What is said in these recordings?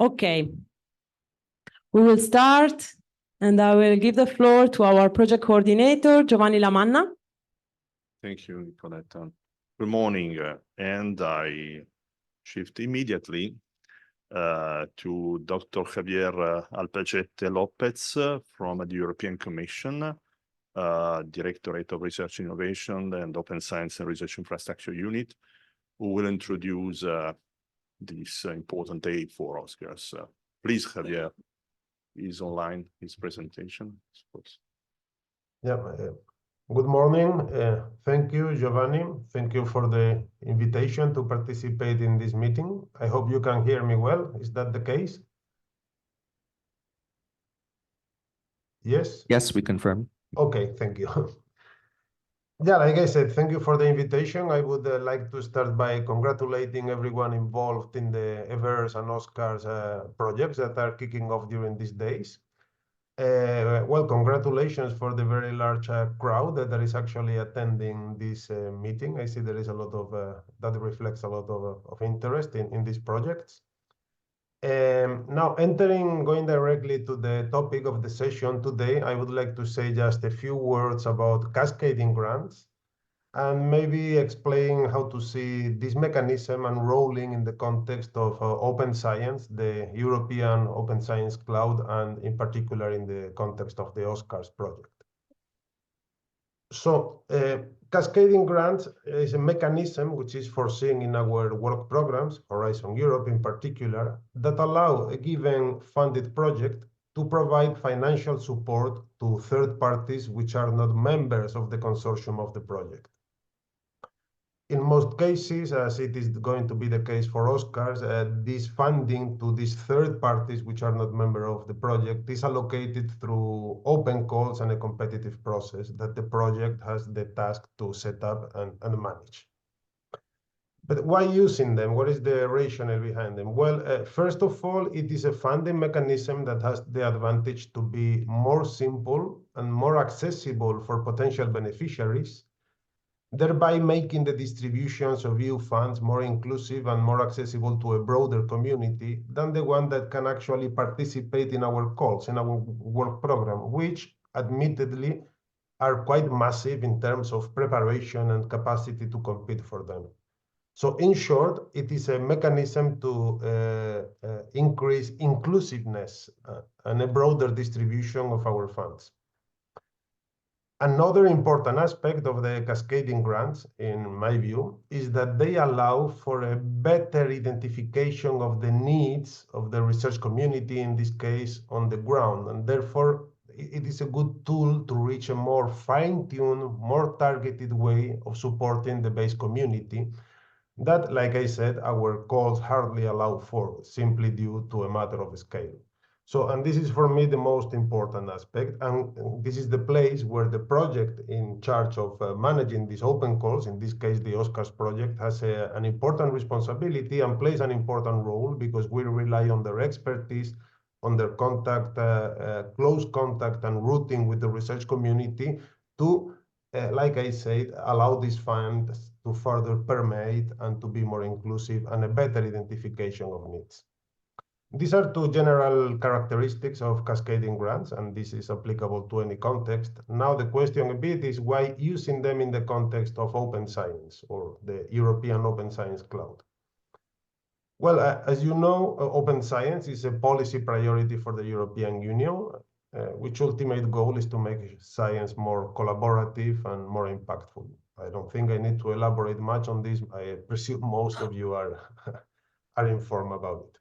Okay, we will start, and I will give the floor to our project coordinator, Giovanni Lamanna. Thank you, Nicoletta. Good morning, and I shift immediately to Dr. Javier Alpagete Lopez from the European Commission, Directorate of Research Innovation and Open Science and Research Infrastructure Unit, who will introduce this important day for OSCARS. Please, Javier, is online, his presentation. Yeah, good morning. Thank you, Giovanni. Thank you for the invitation to participate in this meeting. I hope you can hear me well. Is that the case? Yes? Yes, we confirm. Okay, thank you. Yeah, like I said, thank you for the invitation. I would like to start by congratulating everyone involved in the EVERS and OSCARS projects that are kicking off during these days. Well, congratulations for the very large crowd that is actually attending this meeting. I see there is a lot of, that reflects a lot of interest in these projects. Now, going directly to the topic of the session today, I would like to say just a few words about cascading grants and maybe explain how to see this mechanism unrolling in the context of open science, the European Open Science Cloud, and in particular in the context of the OSCARS project. So, cascading grants is a mechanism which is foreseen in our work programs, Horizon Europe in particular, that allow a given funded project to provide financial support to third parties which are not members of the consortium of the project. In most cases, as it is going to be the case for OSCARS, this funding to these third parties which are not members of the project is allocated through open calls and a competitive process that the project has the task to set up and manage. But why using them? What is the rationale behind them? Well, first of all, it is a funding mechanism that has the advantage to be more simple and more accessible for potential beneficiaries, thereby making the distributions of EU funds more inclusive and more accessible to a broader community than the one that can actually participate in our calls, in our work program, which admittedly are quite massive in terms of preparation and capacity to compete for them. So in short, it is a mechanism to increase inclusiveness and a broader distribution of our funds. Another important aspect of the cascading grants, in my view, is that they allow for a better identification of the needs of the research community, in this case, on the ground. And therefore, it is a good tool to reach a more fine-tuned, more targeted way of supporting the base community that, like I said, our calls hardly allow for, simply due to a matter of scale. So, and this is for me the most important aspect, and this is the place where the project in charge of managing these open calls, in this case the OSCARS project, has an important responsibility and plays an important role because we rely on their expertise, on their contact, close contact and routing with the research community to, like I said, allow these funds to further permeate and to be more inclusive and a better identification of needs. These are two general characteristics of cascading grants, and this is applicable to any context. Now the question a bit is why using them in the context of open science or the European Open Science Cloud? Well, as you know, open science is a policy priority for the European Union, which ultimate goal is to make science more collaborative and more impactful. I don't think I need to elaborate much on this. I presume most of you are informed about it.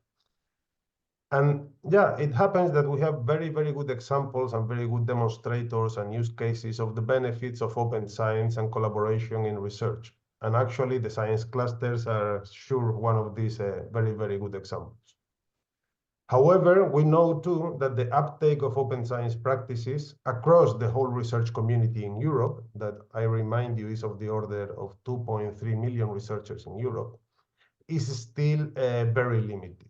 And yeah, it happens that we have very, very good examples and very good demonstrators and use cases of the benefits of open science and collaboration in research. And actually, the science clusters are sure one of these very, very good examples. However, we know too that the uptake of open science practices across the whole research community in Europe, that I remind you is of the order of 2.3 million researchers in Europe, is still very limited.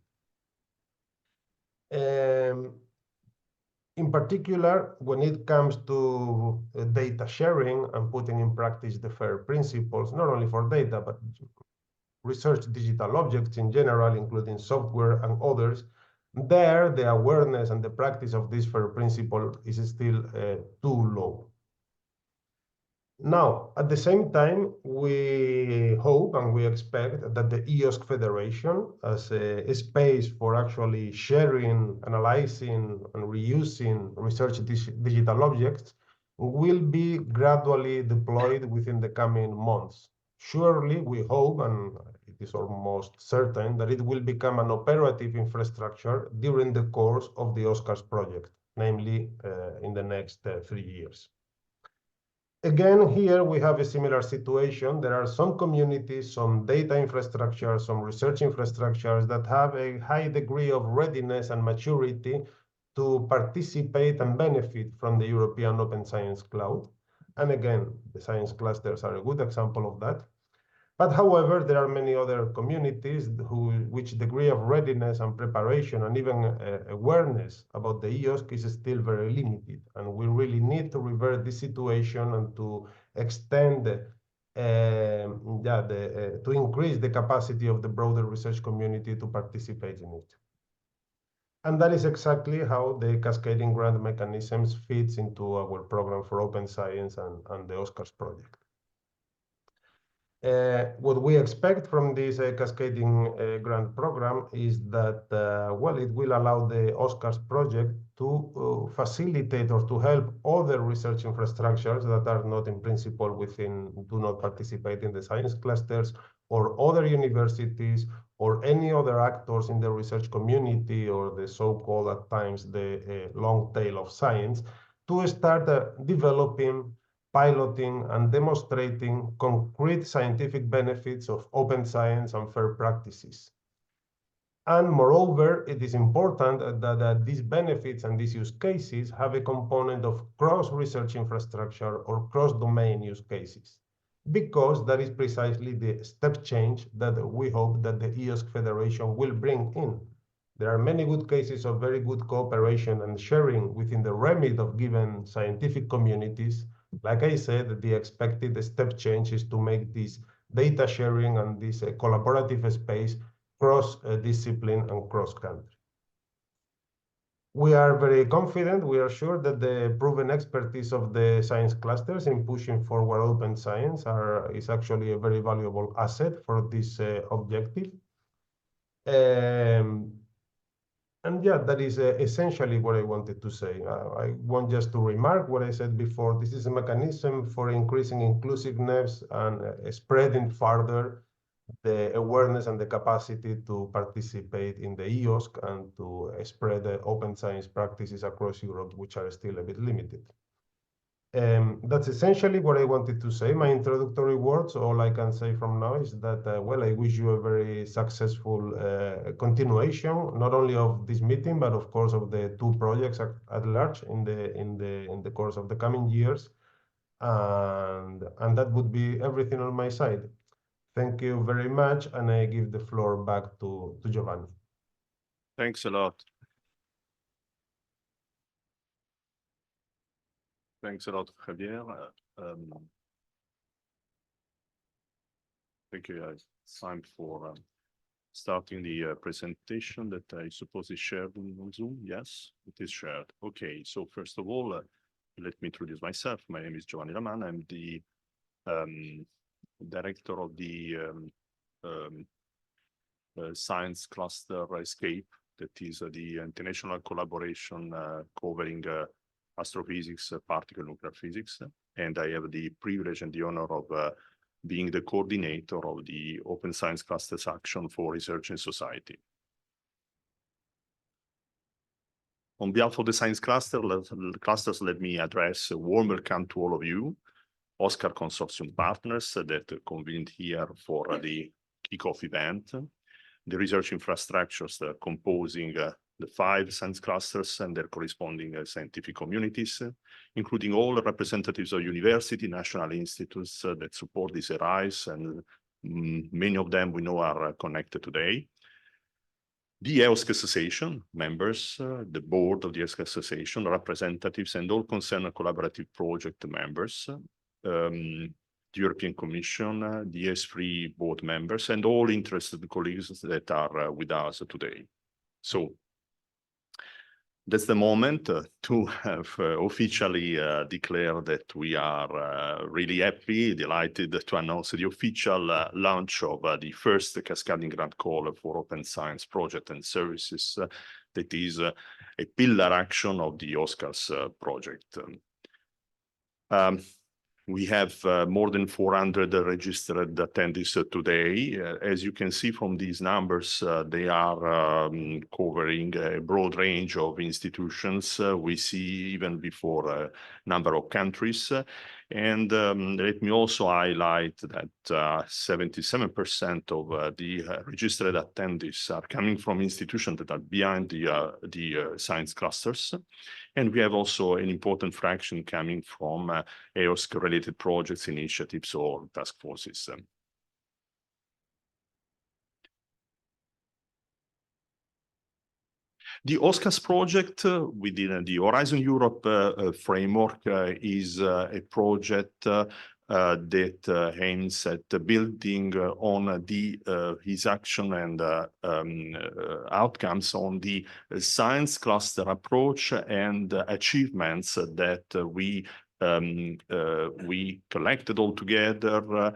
In particular, when it comes to data sharing and putting in practice the FAIR principles, not only for data, but research digital objects in general, including software and others, There, the awareness and the practice of this FAIR principle is still too low. Now, at the same time, we hope and we expect that the EOSC Federation, as a space for actually sharing, analyzing, and reusing research digital objects, will be gradually deployed within the coming months. Surely, we hope, and it is almost certain, that it will become an operative infrastructure during the course of the OSCARS project, namely in the next 3 years. Again, here we have a similar situation. There are some communities, some data infrastructures, some research infrastructures that have a high degree of readiness and maturity to participate and benefit from the European Open Science Cloud. And again, the science clusters are a good example of that. But however, there are many other communities which degree of readiness and preparation and even awareness about the EOSC is still very limited. And we really need to revert this situation and to extend, to increase the capacity of the broader research community to participate in it. And that is exactly how the cascading grant mechanisms fits into our program for open science and the OSCARS project. What we expect from this cascading grant program is that, well, it will allow the OSCARS project to facilitate or to help other research infrastructures that are not in principle do not participate in the science clusters, or other universities, or any other actors in the research community, or the so-called at times the long tail of science, to start developing, piloting, and demonstrating concrete scientific benefits of open science and FAIR practices. And moreover, it is important that these benefits and these use cases have a component of cross-research infrastructure or cross-domain use cases, because that is precisely the step change that we hope that the EOSC Federation will bring in. There are many good cases of very good cooperation and sharing within the remit of given scientific communities. Like I said, the expected step change is to make this data sharing and this collaborative space cross-discipline and cross-country. We are very confident, we are sure that the proven expertise of the science clusters in pushing forward open science is actually a very valuable asset for this objective. And yeah, that is essentially what I wanted to say. I want just to remark what I said before. This is a mechanism for increasing inclusiveness and spreading further the awareness and the capacity to participate in the EOSC and to spread the open science practices across Europe, which are still a bit limited. That's essentially what I wanted to say. My introductory words, all I can say from now is that, well, I wish you a very successful continuation, not only of this meeting, but of course of the two projects at large in the course of the coming years. And that would be everything on my side. Thank you very much, and I give the floor back to Giovanni. Thanks a lot. Thanks a lot, Javier. Thank you, guys. It's time for starting the presentation that I suppose is shared on Zoom. Yes, it is shared. Okay, so first of all, let me introduce myself. My name is Giovanni Lamanna. I'm the director of the science cluster ESCAPE, that is the international collaboration covering astrophysics, particle nuclear physics. And I have the privilege and the honor of being the coordinator of the Open Science Clusters Action for Research and Society. On behalf of the science clusters, let me address a warm welcome to all of you, OSCAR consortium partners that convened here for the kickoff event, the research infrastructures composing the 5 science clusters and their corresponding scientific communities, including all the representatives of university, national institutes that support this RISE, and many of them we know are connected today. The EOSC Association members, the board of the EOSC Association, representatives, and all concerned collaborative project members, the European Commission, the ES3 board members, and all interested colleagues that are with us today. So That's the moment to have officially declare that we are really happy, delighted to announce the official launch of the first cascading grant call for open science project and services that is a pillar action of the OSCARS project. We have more than 400 registered attendees today. As you can see from these numbers, they are covering a broad range of institutions. We see even before a number of countries. And let me also highlight that 77% of the registered attendees are coming from institutions that are behind the science clusters. And we have also an important fraction coming from EOSC-related projects, initiatives, or task forces. The OSCARS project within the Horizon Europe framework is a project that aims at building on his action and outcomes on the science cluster approach and achievements that we collected all together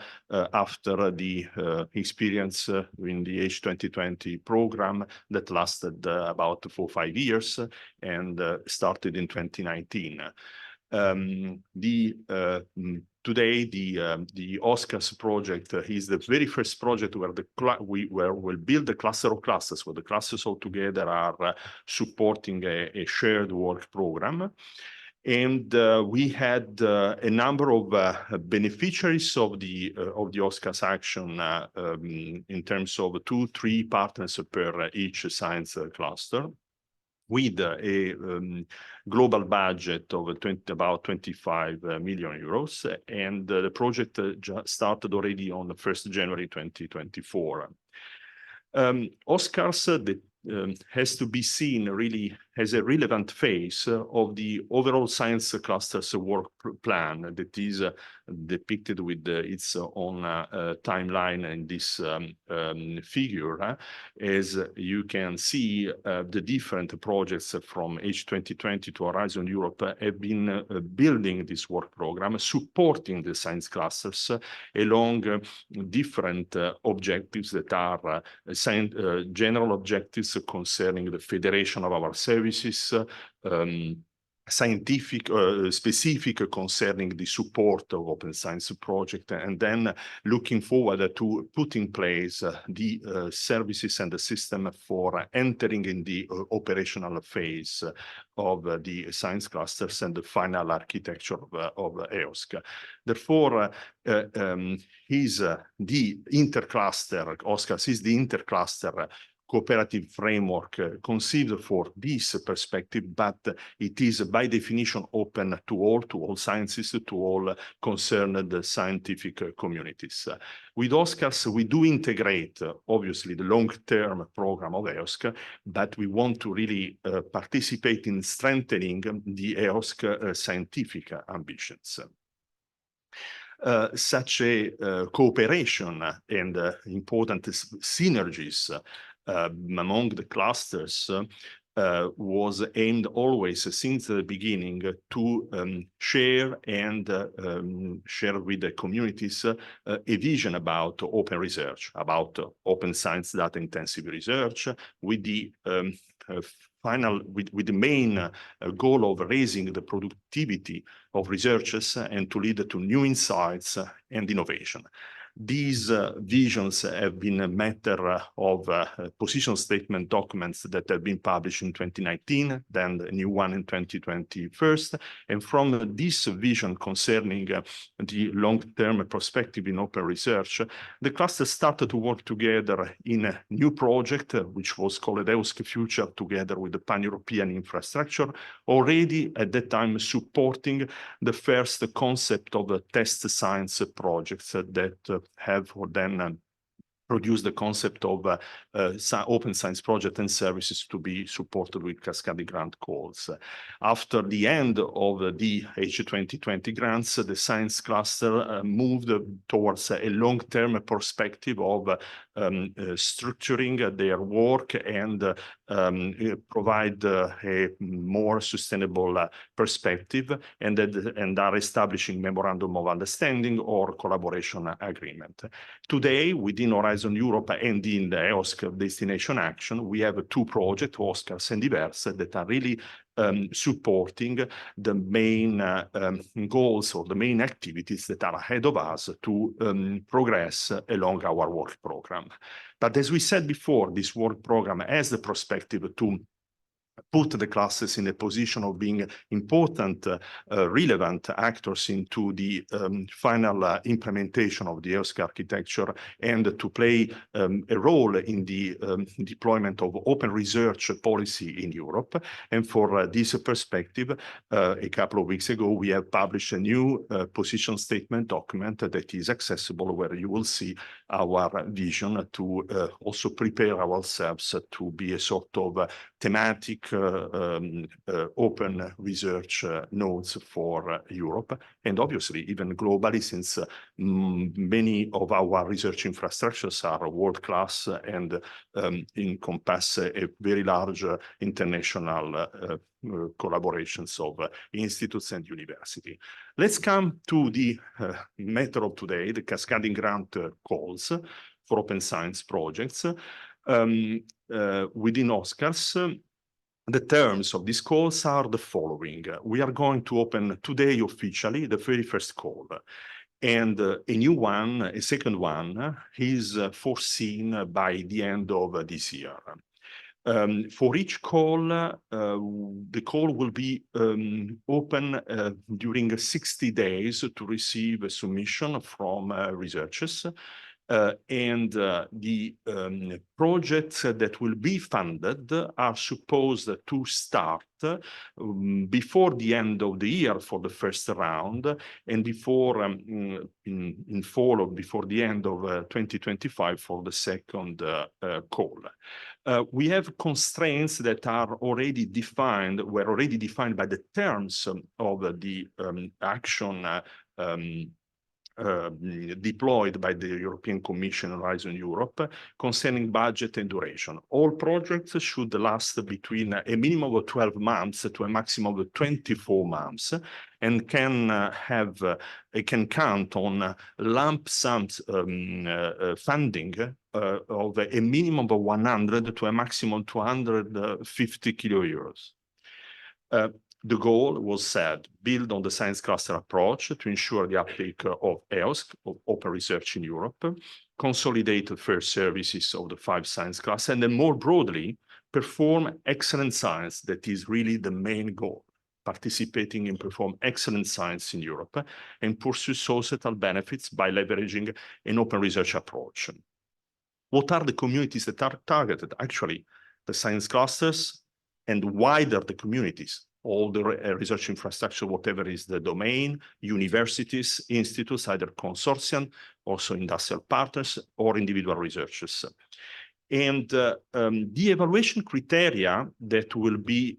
after the experience in the H2020 program that lasted about 4 or 5 years and started in 2019. Today, the OSCARS project is the very first project where we'll build a cluster of clusters, where the clusters all together are supporting a shared work program. And we had a number of beneficiaries of the OSCARS action in terms of 2-3 partners per each science cluster, with a global budget of about 25 million euros. And the project started already on the 1st January 2024. OSCARS has to be seen really as a relevant phase of the overall science clusters work plan that is depicted with its own timeline in this figure. As you can see, the different projects from H2020 to Horizon Europe have been building this work program, supporting the science clusters along different objectives that are general objectives concerning the federation of our services, scientific, specific concerning the support of open science project, and then looking forward to put in place the services and the system for entering in the operational phase of the science clusters and the final architecture of EOSC. Therefore, OSCARS is the intercluster cooperative framework conceived for this perspective, but it is by definition open to all sciences, to all concerned scientific communities. With OSCARS, we do integrate, obviously, the long-term program of EOSC, but we want to really participate in strengthening the EOSC scientific ambitions. Such a cooperation and important synergies among the clusters was aimed always since the beginning to share with the communities a vision about open research, about open science data intensive research, with the with the main goal of raising the productivity of researchers and to lead to new insights and innovation. These visions have been a matter of position statement documents that have been published in 2019, then a new one in 2021. And from this vision concerning the long-term perspective in open research, the cluster started to work together in a new project, which was called EOSC Future, together with the Pan-European infrastructure, already at that time supporting the first concept of test science projects that have then produce the concept of open science project and services to be supported with cascading grant calls. After the end of the H2020 grants, the science cluster moved towards a long-term perspective of structuring their work and provide a more sustainable perspective, and are establishing memorandum of understanding or collaboration agreement. Today, within Horizon Europe and in the EOSC Destination Action, we have two projects, OSCARS and diverse, that are really supporting the main goals or the main activities that are ahead of us to progress along our work program. But as we said before, this work program has the perspective to put the classes in a position of being important, relevant actors into the final implementation of the EOSC architecture, and to play a role in the deployment of open research policy in Europe. And for this perspective, a couple of weeks ago, we have published a new position statement document that is accessible, where you will see our vision to also prepare ourselves to be a sort of thematic open research nodes for Europe, and obviously even globally, since many of our research infrastructures are world-class and encompass a very large international collaborations of institutes and university. Let's come to the matter of today, the cascading grant calls for open science projects. Within OSCARS, the terms of these calls are the following. We are going to open today officially the very first call, and a new one, a second one, is foreseen by the end of this year. For each call, the call will be open during 60 days to receive a submission from researchers. And the projects that will be funded are supposed to start before the end of the year for the first round, and before in fall or before the end of 2025 for the second call. We have constraints that are already defined, were already defined by the terms of the action deployed by the European Commission Horizon Europe concerning budget and duration. All projects should last between a minimum of 12 months to a maximum of 24 months, and can count on lump sum funding of a minimum of 100 to a maximum 250 kilo euros. The goal was set, build on the science cluster approach to ensure the uptake of EOSC, of open research in Europe, consolidate the first services of the 5 science clusters, and then more broadly, perform excellent science. That is really the main goal, participating and perform excellent science in Europe, and pursue societal benefits by leveraging an open research approach. What are the communities that are targeted? Actually, the science clusters and wider the communities, all the research infrastructure, whatever is the domain, universities, institutes, either consortium, also industrial partners, or individual researchers. And the evaluation criteria that will be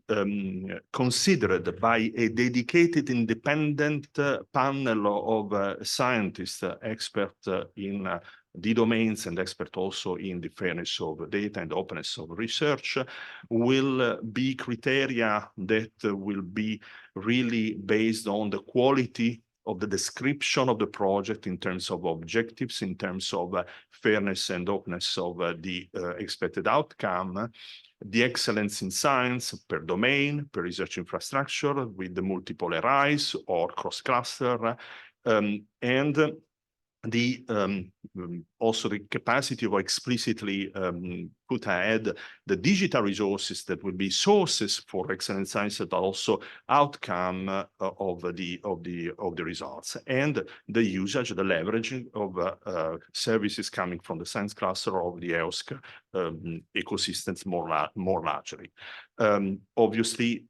considered by a dedicated independent panel of scientists, experts in the domains and expert also in the fairness of data and openness of research, will be criteria that will be really based on the quality of the description of the project in terms of objectives, in terms of fairness and openness of the expected outcome, the excellence in science per domain, per research infrastructure with the multiple RIs or cross-cluster, and the also the capacity of explicitly put ahead the digital resources that will be sources for excellent science, but also outcome of the results, and the usage, the leveraging of services coming from the science cluster of the EOSC ecosystems more largely. Obviously,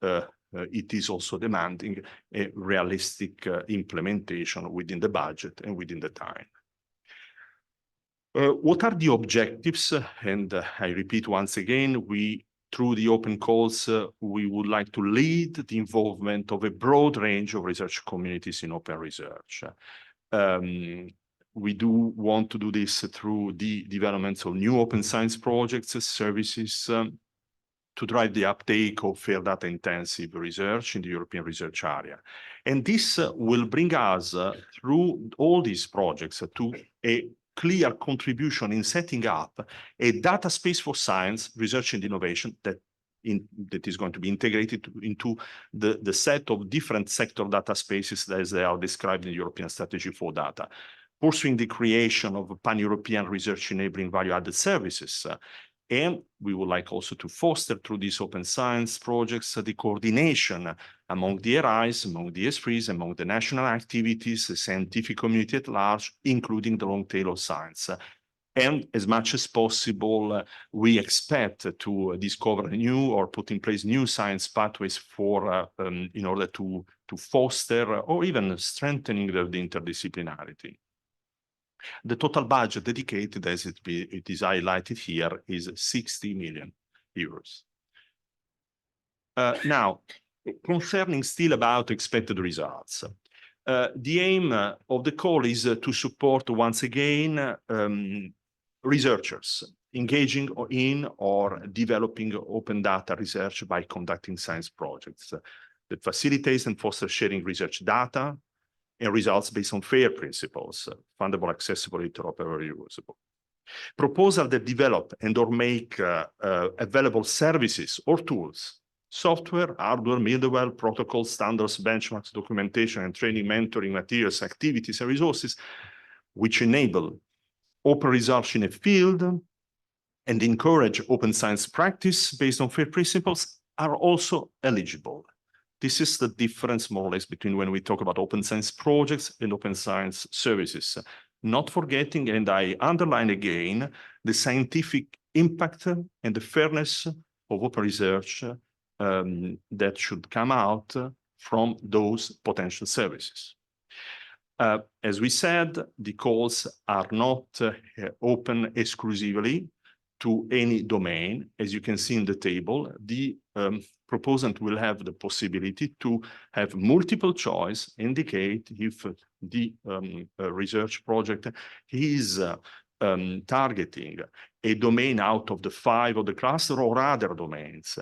it is also demanding a realistic implementation within the budget and within the time. What are the objectives? And I repeat once again, through the open calls, we would like to lead the involvement of a broad range of research communities in open research. we do want to do this through the development of new open science projects, services, to drive the uptake of fair data intensive research in the European research area. And this will bring us through all these projects to a clear contribution in setting up a data space for science, research and innovation that is going to be integrated into the set of different sector data spaces as they are described in the European Strategy for Data, pursuing the creation of pan-European research enabling value-added services. And we would like also to foster through these open science projects the coordination among the RIs, among the ESFRIs, among the national activities, the scientific community at large, including the long tail of science. And as much as possible, we expect to discover new or put in place new science pathways for in order to foster or even strengthening the interdisciplinarity. The total budget dedicated, as it is highlighted here, is 60 million euros. Now, concerning still about expected results, the aim of the call is to support once again researchers engaging in or developing open data research by conducting science projects that facilitates and fosters sharing research data and results based on fair principles, fundable, accessible, interoperable, reusable. Proposals that develop and or make available services or tools, software, hardware, middleware, protocols, standards, benchmarks, documentation, and training, mentoring, materials, activities, and resources, which enable open research in a field and encourage open science practice based on fair principles are also eligible. This is the difference, more or less, between when we talk about open science projects and open science services. Not forgetting, and I underline again, the scientific impact and the fairness of open research that should come out from those potential services. As we said, the calls are not open exclusively to any domain. As you can see in the table, the proposant will have the possibility to have multiple choice, indicate if the research project is targeting a domain out of the 5 of the cluster or other domains,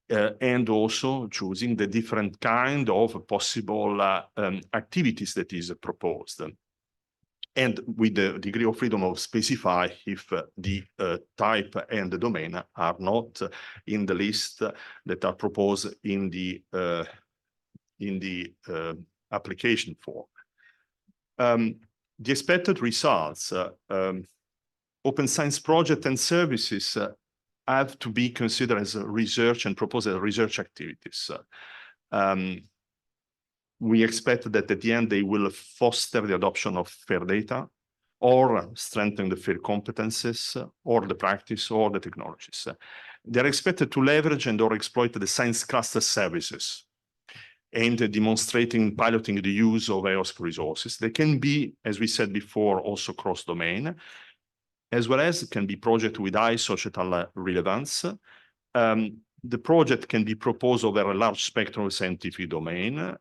and also choosing the different kind of possible activities that is proposed. And with the degree of freedom of specify if the type and the domain are not in the list that are proposed in the application form. The expected results, open science project and services have to be considered as a research and proposed as research activities. We expect that at the end they will foster the adoption of fair data or strengthen the fair competences or the practice or the technologies. They're expected to leverage and or exploit the science cluster services aimed at demonstrating, piloting the use of OSCAR resources. They can be, as we said before, also cross-domain, as well as can be project with high societal relevance. The project can be proposed over a large spectrum of scientific domain.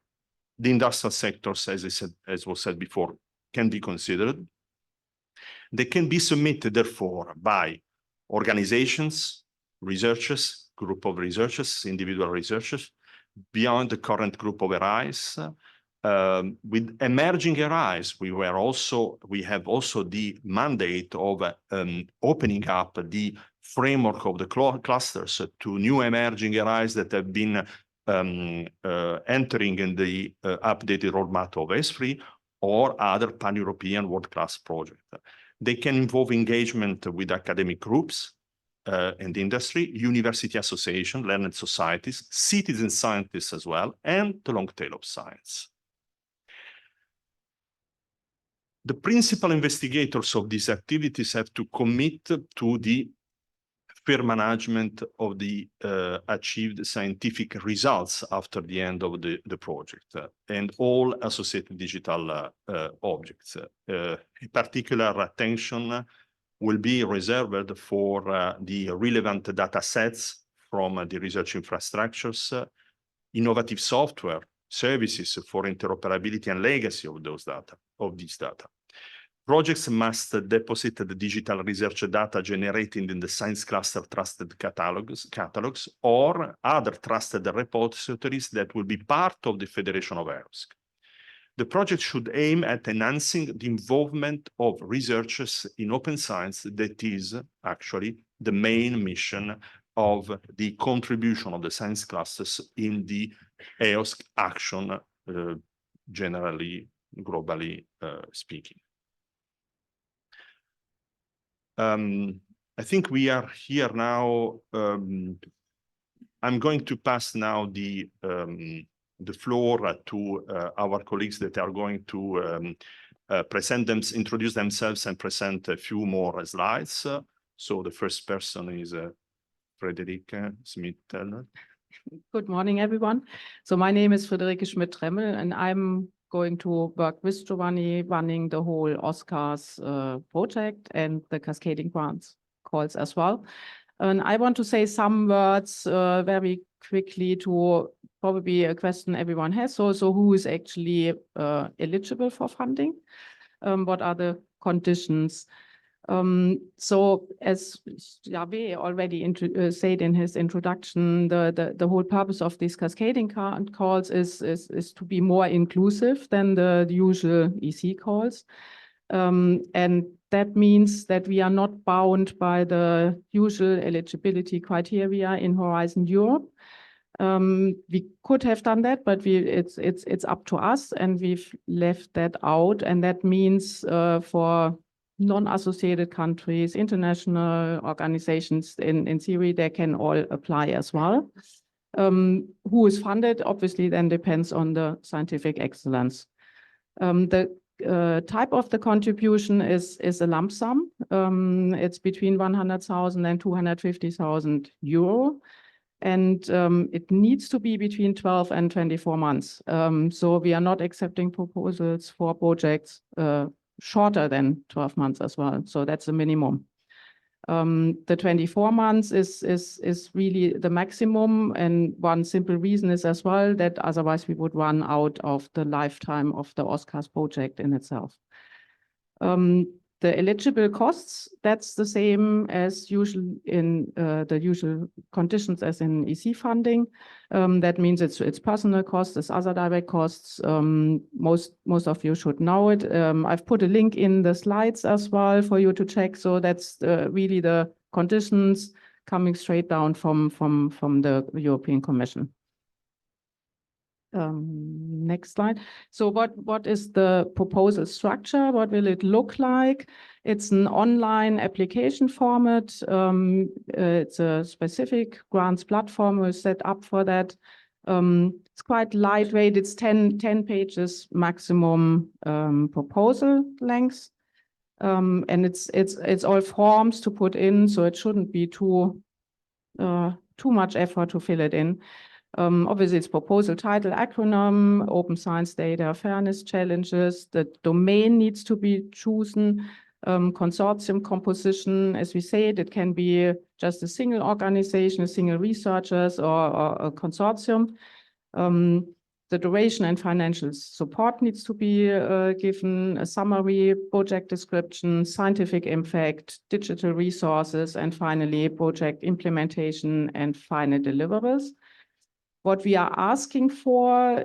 The industrial sectors, as I said, as was said before, can be considered. They can be submitted, therefore, by organizations, researchers, group of researchers, individual researchers, beyond the current group of RIs. With emerging RIs, we have also the mandate of opening up the framework of the clusters to new emerging RIs that have been entering in the updated roadmap of ESFRI or other pan-European world-class projects. They can involve engagement with academic groups and industry, university association, learned societies, citizen scientists as well, and the long tail of science. The principal investigators of these activities have to commit to the fair management of the achieved scientific results after the end of the project and all associated digital objects. Particular attention will be reserved for the relevant data sets from the research infrastructures, innovative software, services for interoperability and legacy of those data, of these data. Projects must deposit the digital research data generated in the science cluster trusted catalogs or other trusted repositories that will be part of the Federation of EOSC. The project should aim at enhancing the involvement of researchers in open science. That is actually the main mission of the contribution of the science clusters in the EOSC action, generally, globally speaking. I think we are here now. I'm going to pass now the floor to our colleagues that are going to introduce themselves and present a few more slides. So the first person is Friederike Schmidt-Teller. Good morning, everyone. So my name is Friederike Schmidt-Tremmel, and I'm going to work with Giovanni running the whole OSCARS project and the cascading grants calls as well. And I want to say some words very quickly to probably a question everyone has. So who is actually eligible for funding? What are the conditions? So as Javier already said in his introduction, the whole purpose of these cascading grant calls is to be more inclusive than the usual EC calls. And that means that we are not bound by the usual eligibility criteria in Horizon Europe. We could have done that, but it's up to us, and we've left that out. And that means for non-associated countries, international organizations in theory, they can all apply as well. Who is funded obviously then depends on the scientific excellence. The type of the contribution is a lump sum. It's between 100,000 and 250,000 euro. And it needs to be between 12 and 24 months. So we are not accepting proposals for projects shorter than 12 months as well. So that's the minimum. The 24 months is really the maximum. And one simple reason is as well that otherwise we would run out of the lifetime of the OSCARS project in itself. The eligible costs, that's the same as usual in the usual conditions as in EC funding. That means it's personal costs, it's other direct costs. Most of you should know it. I've put a link in the slides as well for you to check. So that's really the conditions coming straight down from the European Commission. Next slide. So what is the proposal structure? What will it look like? It's an online application format. It's a specific grants platform we'll set up for that. It's quite lightweight. It's 10 pages maximum proposal length. And it's all forms to put in, so it shouldn't be too much effort to fill it in. Obviously, it's proposal title, acronym, open science data, fairness challenges. The domain needs to be chosen. Consortium composition, as we said, it can be just a single organization, a single researchers, or a consortium. The duration and financial support needs to be given, a summary, project description, scientific impact, digital resources, and finally, project implementation and final deliverables. What we are asking for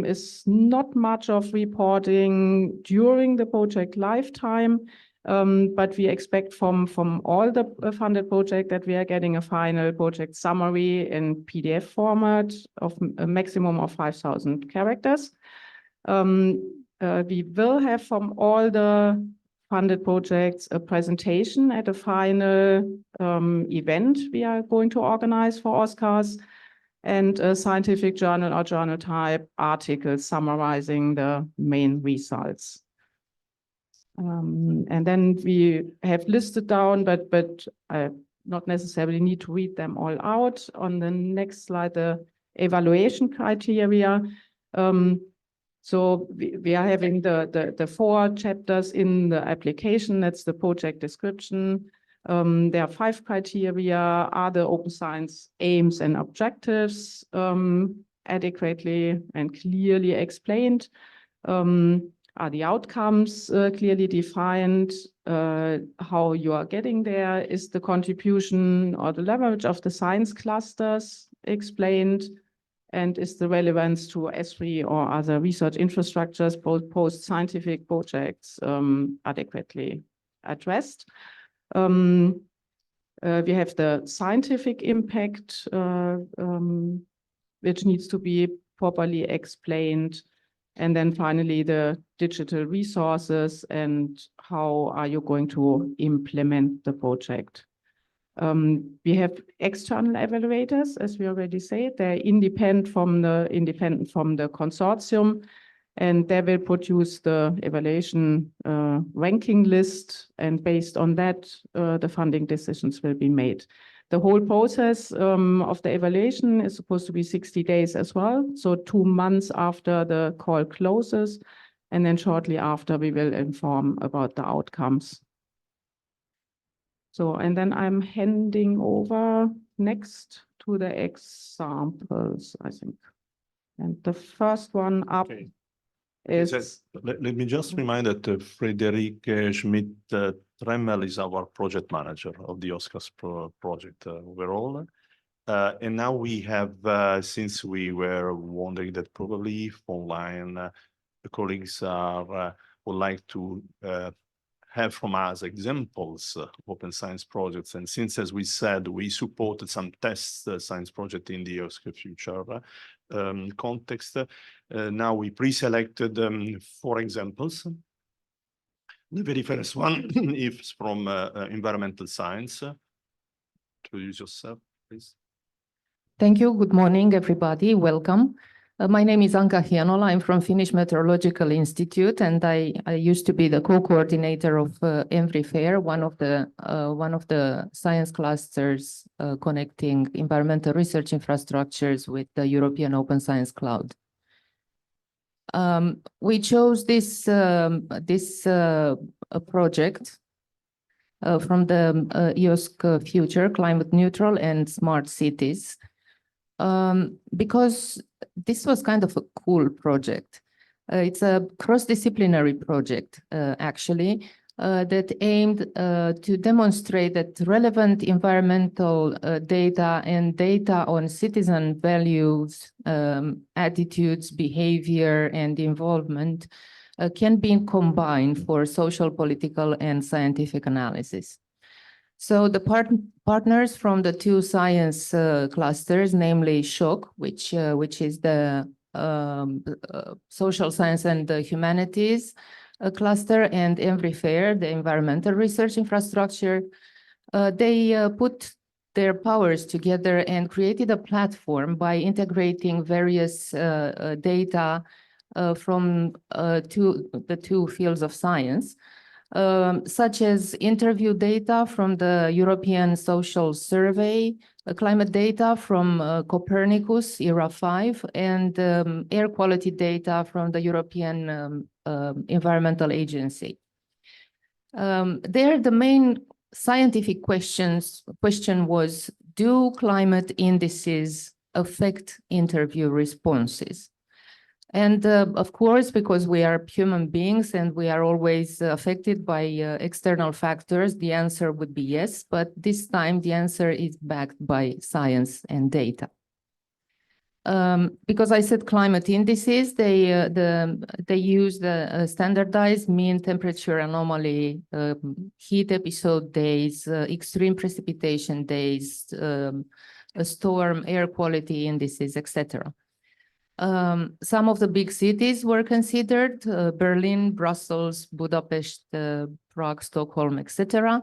is not much of reporting during the project lifetime, but we expect from all the funded projects that we are getting a final project summary in PDF format of a maximum of 5,000 characters. We will have from all the funded projects a presentation at a final event we are going to organize for OSCARS, and a scientific journal or journal type article summarizing the main results. And then we have listed down, but I not necessarily need to read them all out. On the next slide, the evaluation criteria. So we are having the 4 chapters in the application. That's the project description. There are 5 criteria. Are the open science aims and objectives adequately and clearly explained? are the outcomes clearly defined? How you are getting there? Is the contribution or the leverage of the science clusters explained? And is the relevance to S3 or other research infrastructures, both post-scientific projects, adequately addressed? We have the scientific impact, which needs to be properly explained. And then finally, the digital resources and how are you going to implement the project? We have external evaluators, as we already said. They're independent from the consortium, and they will produce the evaluation ranking list, and based on that, the funding decisions will be made. The whole process of the evaluation is supposed to be 60 days as well, so 2 months after the call closes, and then shortly after we will inform about the outcomes. So, and then I'm handing over next to the examples, I think. And the first one up is... Let me just remind that Friederike Schmidt-Tremmel is our project manager of the OSCARS project overall. And now we have, since we were wondering that probably online the colleagues would like to have from us examples of open science projects. And since, as we said, we supported some test science project in the OSCAR Future context, now we pre-selected 4 examples. The very first one is from environmental science. Introduce yourself, please. Thank you. Good morning, everybody. Welcome. My name is Anka Hienola. I'm from Finnish Meteorological Institute, and I used to be the co-coordinator of ENVRI-FAIR, one of the science clusters connecting environmental research infrastructures with the European Open Science Cloud. We chose this project from the OSCAR Future, Climate Neutral and Smart Cities, because this was kind of a cool project. It's a cross-disciplinary project, actually, that aimed to demonstrate that relevant environmental data and data on citizen values, attitudes, behavior, and involvement can be combined for social, political, and scientific analysis. So the partners from the 2 science clusters, namely SHOC, which is the social science and the humanities cluster, and ENVRI-FAIR, the environmental research infrastructure, they put their powers together and created a platform by integrating various data from the 2 fields of science, such as interview data from the European Social Survey, climate data from Copernicus, ERA 5, and air quality data from the European Environmental Agency. There, the main scientific question was, do climate indices affect interview responses? And of course, because we are human beings and we are always affected by external factors, the answer would be yes, but this time the answer is backed by science and data. Because I said climate indices, they use the standardized mean temperature anomaly, heat episode days, extreme precipitation days, storm air quality indices, etc. Some of the big cities were considered, Berlin, Brussels, Budapest, Prague, Stockholm, etc.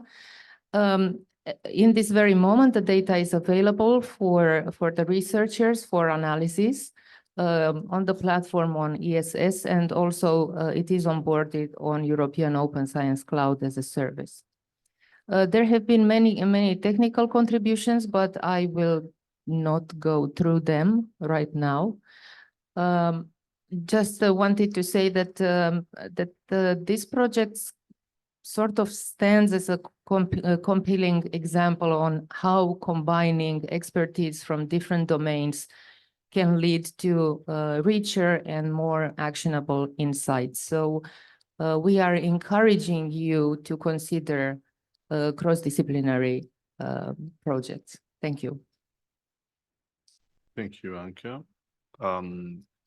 In this very moment, the data is available for the researchers for analysis on the platform on ESS, and also it is onboarded on European Open Science Cloud as a service. There have been many technical contributions, but I will not go through them right now. Just wanted to say that this project sort of stands as a compelling example on how combining expertise from different domains can lead to richer and more actionable insights. So we are encouraging you to consider cross-disciplinary projects. Thank you. Thank you, Anka.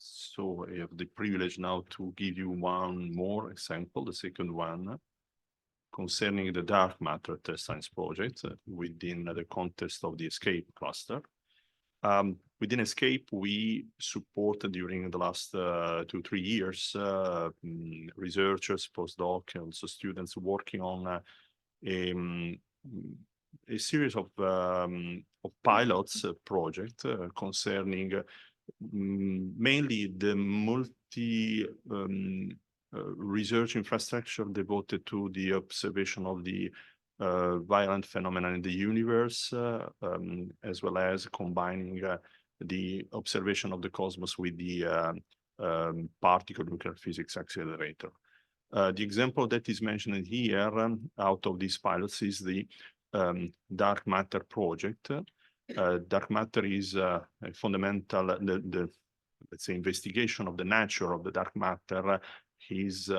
So I have the privilege now to give you one more example, the second one, concerning the dark matter test science project within the context of the ESCAPE cluster. Within ESCAPE, we supported during the last 2-3 years researchers, postdocs, and also students working on a series of pilots project concerning mainly the multi research infrastructure devoted to the observation of the violent phenomena in the universe, as well as combining the observation of the cosmos with the particle nuclear physics accelerator. The example that is mentioned here out of these pilots is the dark matter project. Dark matter is a fundamental, let's say, investigation of the nature of the dark matter is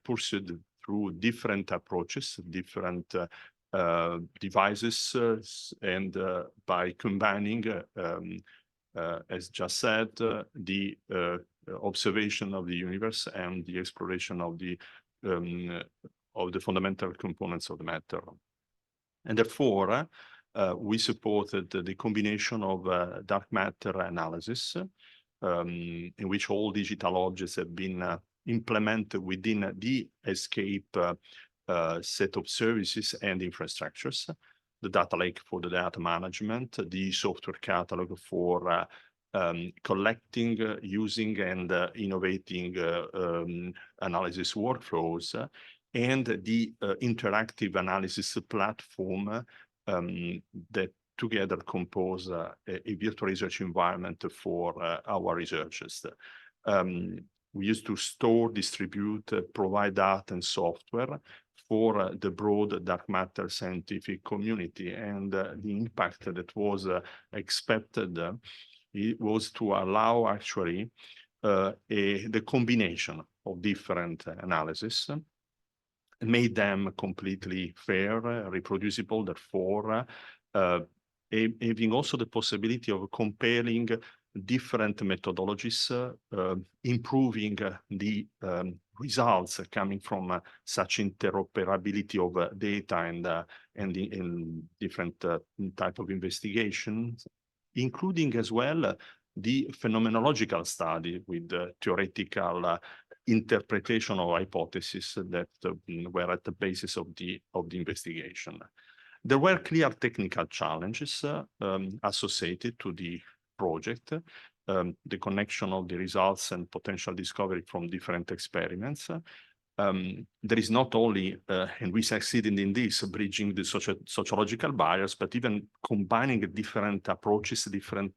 pursued through different approaches, different devices, and by combining, as just said, the observation of the universe and the exploration of the fundamental components of the matter. And therefore, we supported the combination of dark matter analysis, in which all digital objects have been implemented within the ESCAPE set of services and infrastructures, the data lake for the data management, the software catalog for collecting, using, and innovating analysis workflows, and the interactive analysis platform that together compose a virtual research environment for our researchers. We used to store, distribute, provide data and software for the broad dark matter scientific community, and the impact that was expected it was to allow actually the combination of different analysis, made them completely fair, reproducible, therefore having also the possibility of comparing different methodologies, improving the results coming from such interoperability of data and in different type of investigations, including as well the phenomenological study with theoretical interpretation of hypotheses that were at the basis of the investigation. There were clear technical challenges associated to the project, the connection of the results and potential discovery from different experiments. There is not only, and we succeeded in this, bridging the sociological barriers, but even combining different approaches, different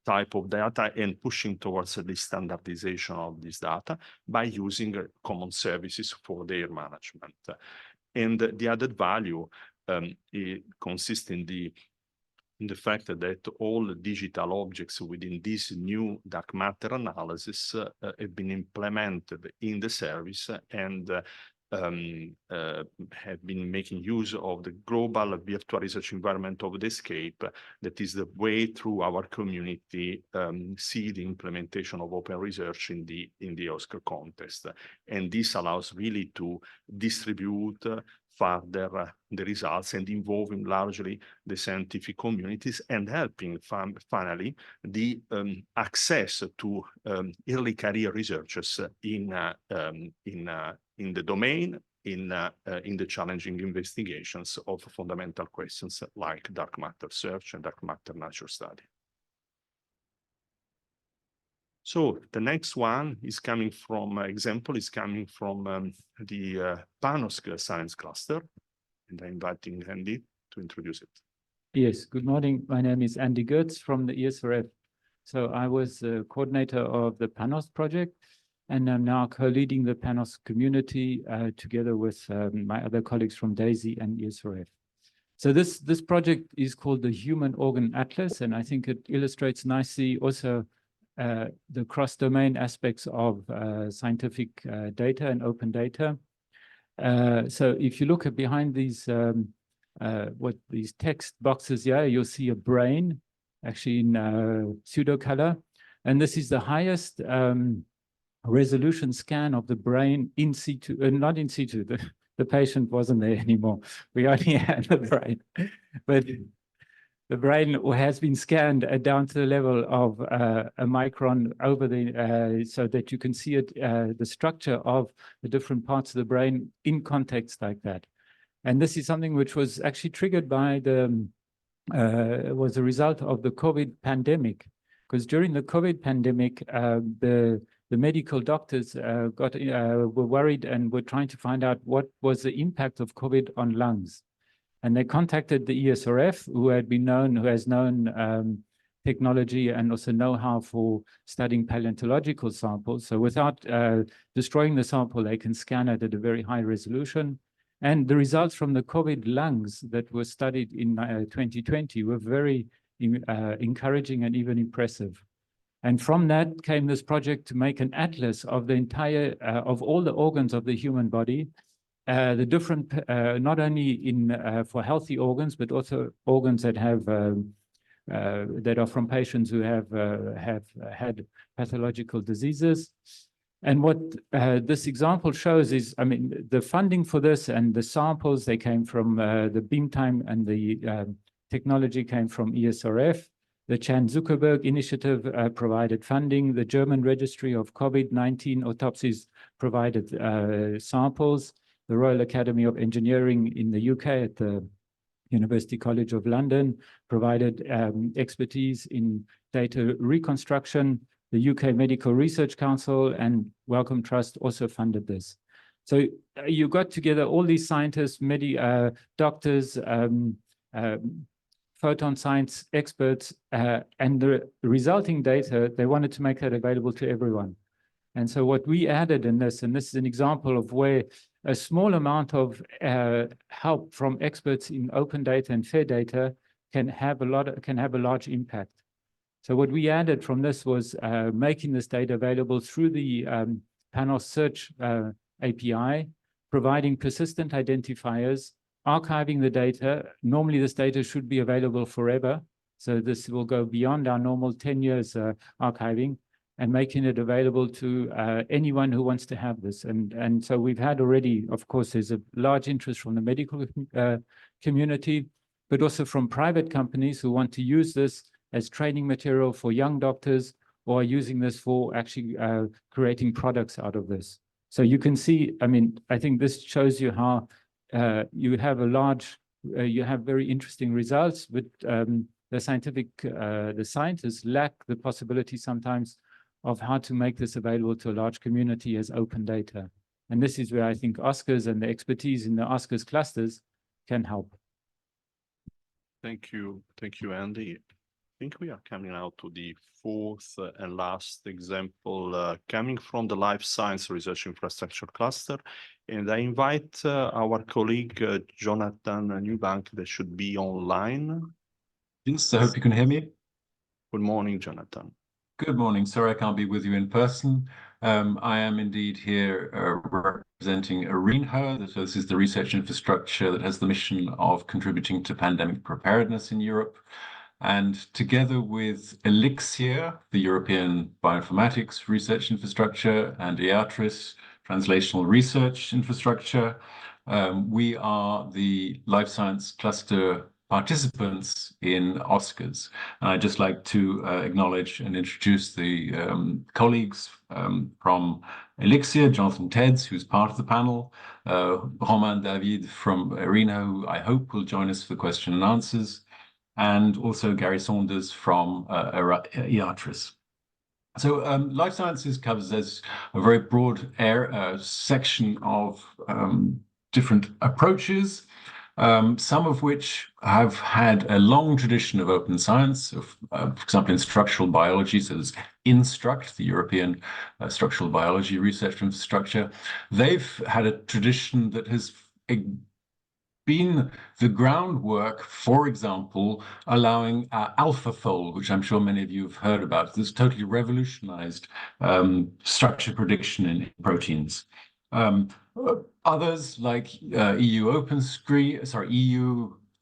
type of data, and pushing towards the standardization of this data by using common services for their management. And the added value it consists in the fact that all digital objects within this new dark matter analysis have been implemented in the service and have been making use of the global virtual research environment of the ESCAPE. That is the way through our community see the implementation of open research in the OSCAR context. And this allows really to distribute further the results and involving largely the scientific communities and helping finally the access to early career researchers in the domain, in the challenging investigations of fundamental questions like dark matter search and dark matter nature study. So the next one is coming from the PANOSC science cluster, and I'm inviting Andy to introduce it. Yes, good morning. My name is Andy Goetz from the ESRF. So I was the coordinator of the PANOSC project, and I'm now co-leading the PANOSC community together with my other colleagues from DAISY and ESRF. So this project is called the Human Organ Atlas, and I think it illustrates nicely also the cross-domain aspects of scientific data and open data. So if you look at behind these what these text boxes here, you'll see a brain actually in pseudo color, and this is the highest resolution scan of the brain in situ, not in situ. The patient wasn't there anymore. We only had the brain, but the brain has been scanned down to the level of a micron over the, so that you can see it, the structure of the different parts of the brain in context like that. And this is something which was actually triggered by the, was a result of the COVID pandemic, because during the COVID pandemic, the medical doctors were worried and were trying to find out what was the impact of COVID on lungs. And they contacted the ESRF, who has known technology and also know-how for studying paleontological samples. So without destroying the sample, they can scan it at a very high resolution. And the results from the COVID lungs that were studied in 2020 were very encouraging and even impressive. And from that came this project to make an atlas of the entire, of all the organs of the human body, the different, not only in for healthy organs, but also organs that have that are from patients who have had pathological diseases. And what this example shows is, I mean, the funding for this and the samples, they came from the Beamtime, and the technology came from ESRF. The Chan Zuckerberg Initiative provided funding. The German Registry of COVID-19 Autopsies provided samples. The Royal Academy of Engineering in the UK at the University College of London provided expertise in data reconstruction. The UK Medical Research Council and Wellcome Trust also funded this. So you got together all these scientists, doctors, photon science experts, and the resulting data, they wanted to make that available to everyone. And so what we added in this, and this is an example of where a small amount of help from experts in open data and fair data can have a large impact. So what we added from this was making this data available through the Panos Search API, providing persistent identifiers, archiving the data. Normally this data should be available forever. So this will go beyond our normal 10 years archiving, and making it available to anyone who wants to have this. And so we've had already, of course, there's a large interest from the medical community, but also from private companies who want to use this as training material for young doctors, or are using this for actually creating products out of this. So you can see, I mean, I think this shows you how you have a large, you have very interesting results, but the scientists lack the possibility sometimes of how to make this available to a large community as open data. And this is where I think OSCARS and the expertise in the OSCARS clusters can help. Thank you, Andy. I think we are coming now to the fourth and last example, coming from the Life Science Research Infrastructure Cluster. And I invite our colleague, Jonathan Newbank, that should be online. Yes, I hope you can hear me. Good morning, Jonathan. Good morning. Sorry I can't be with you in person. I am indeed here representing ARENHO. So this is the research infrastructure that has the mission of contributing to pandemic preparedness in Europe. And together with Elixir, the European Bioinformatics Research Infrastructure, and EATRIS, Translational Research Infrastructure, we are the Life Science Cluster participants in OSCARS. And I'd just like to acknowledge and introduce the colleagues from Elixir, Jonathan Tedds, who's part of the panel, Romain David from ARENHO, who I hope will join us for question and answers, and also Gary Saunders from EATRIS. So life sciences covers as a very broad section of different approaches, some of which have had a long tradition of open science, for example, in structural biology. So there's INSTRUCT, the European Structural Biology Research Infrastructure. They've had a tradition that has been the groundwork, for example, allowing AlphaFold, which I'm sure many of you have heard about. This totally revolutionized structure prediction in proteins. Others like EU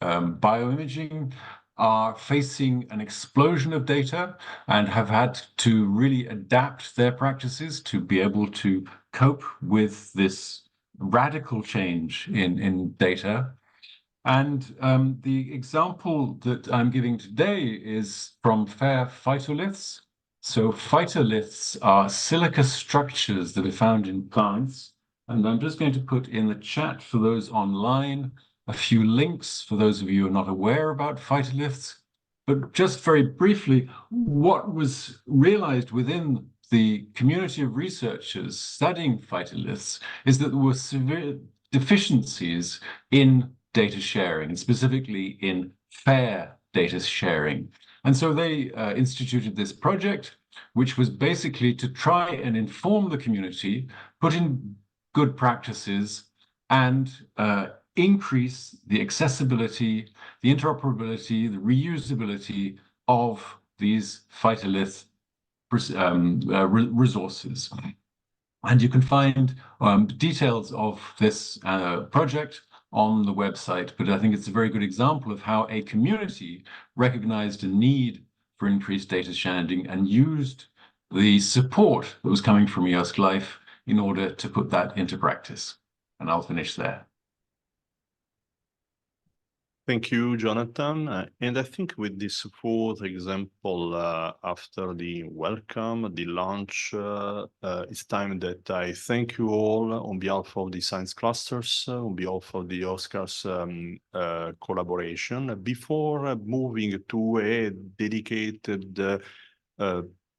bioimaging are facing an explosion of data and have had to really adapt their practices to be able to cope with this radical change in data. And the example that I'm giving today is from FAIR phytoliths. So phytoliths are silica structures that are found in plants. And I'm just going to put in the chat for those online a few links for those of you who are not aware about phytoliths. But just very briefly, what was realized within the community of researchers studying phytoliths is that there were severe deficiencies in data sharing, and specifically in fair data sharing. And so they instituted this project, which was basically to try and inform the community, put in good practices, and increase the accessibility, the interoperability, the reusability of these phytolith resources. And you can find details of this project on the website, but I think it's a very good example of how a community recognized a need for increased data sharing and used the support that was coming from EOSC Life in order to put that into practice. And I'll finish there. Thank you, Jonathan. And I think with this fourth example, after the welcome, the launch, it's time that I thank you all on behalf of the science clusters, on behalf of the OSCARS collaboration. Before moving to a dedicated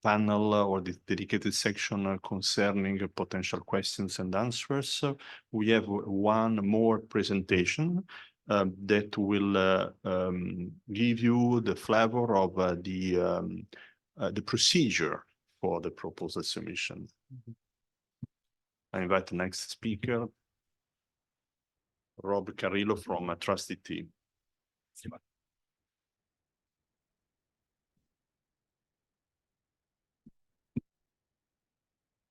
panel or the dedicated section concerning potential questions and answers, we have one more presentation that will give you the flavor of the procedure for the proposal submission. I invite the next speaker, Rob Carrillo from Trusted Team.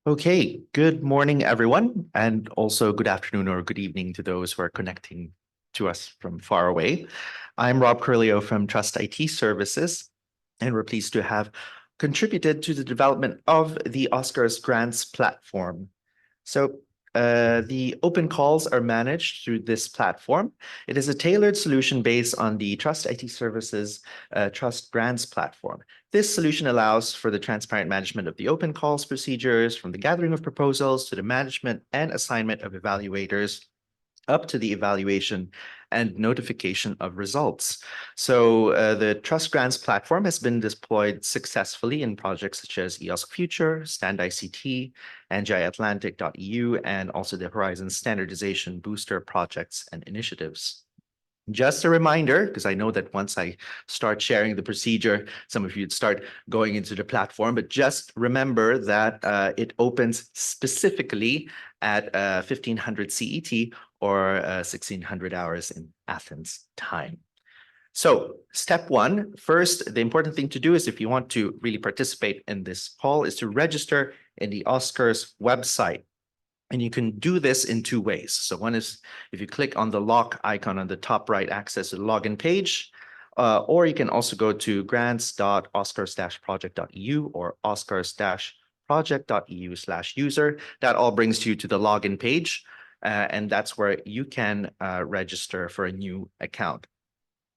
Okay, good morning, everyone, and also good afternoon or good evening to those who are connecting to us from far away. I'm Rob Carrillo from Trust IT Services, and we're pleased to have contributed to the development of the OSCARS grants platform. So the open calls are managed through this platform. It is a tailored solution based on the Trust IT Services Trust Grants platform. This solution allows for the transparent management of the open calls procedures, from the gathering of proposals to the management and assignment of evaluators, up to the evaluation and notification of results. So the Trust Grants platform has been deployed successfully in projects such as EOSC Future, Stand ICT, NGI-Atlantic.eu, and also the Horizon Standardization Booster projects and initiatives. Just a reminder, because I know that once I start sharing the procedure, some of you would start going into the platform, but just remember that it opens specifically at 1500 CET or 1600 hours in Athens time. So step one, first, the important thing to do is if you want to really participate in this call is to register in the OSCARS website. And you can do this in two ways. So one is if you click on the lock icon on the top right, access the login page, or you can also go to grants.oscars-project.eu or oscars-project.eu/user. That all brings you to the login page, and that's where you can register for a new account.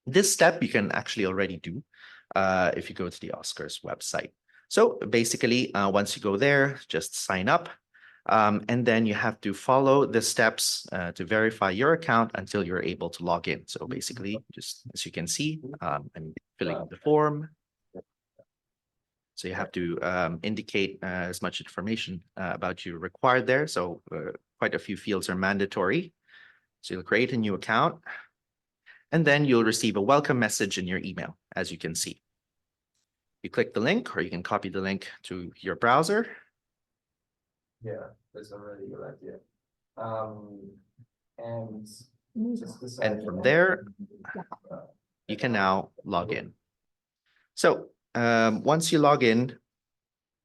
This step you can actually already do if you go to the OSCARS website. So basically, once you go there, just sign up. And then you have to follow the steps to verify your account until you're able to log in. So basically, just as you can see, I'm filling out the form. So you have to indicate as much information about you required there. So quite a few fields are mandatory. So you'll create a new account, and then you'll receive a welcome message in your email, as you can see. You click the link, or you can copy the link to your browser. Yeah, that's a really good idea. And And from there, you can now log in. So once you log in,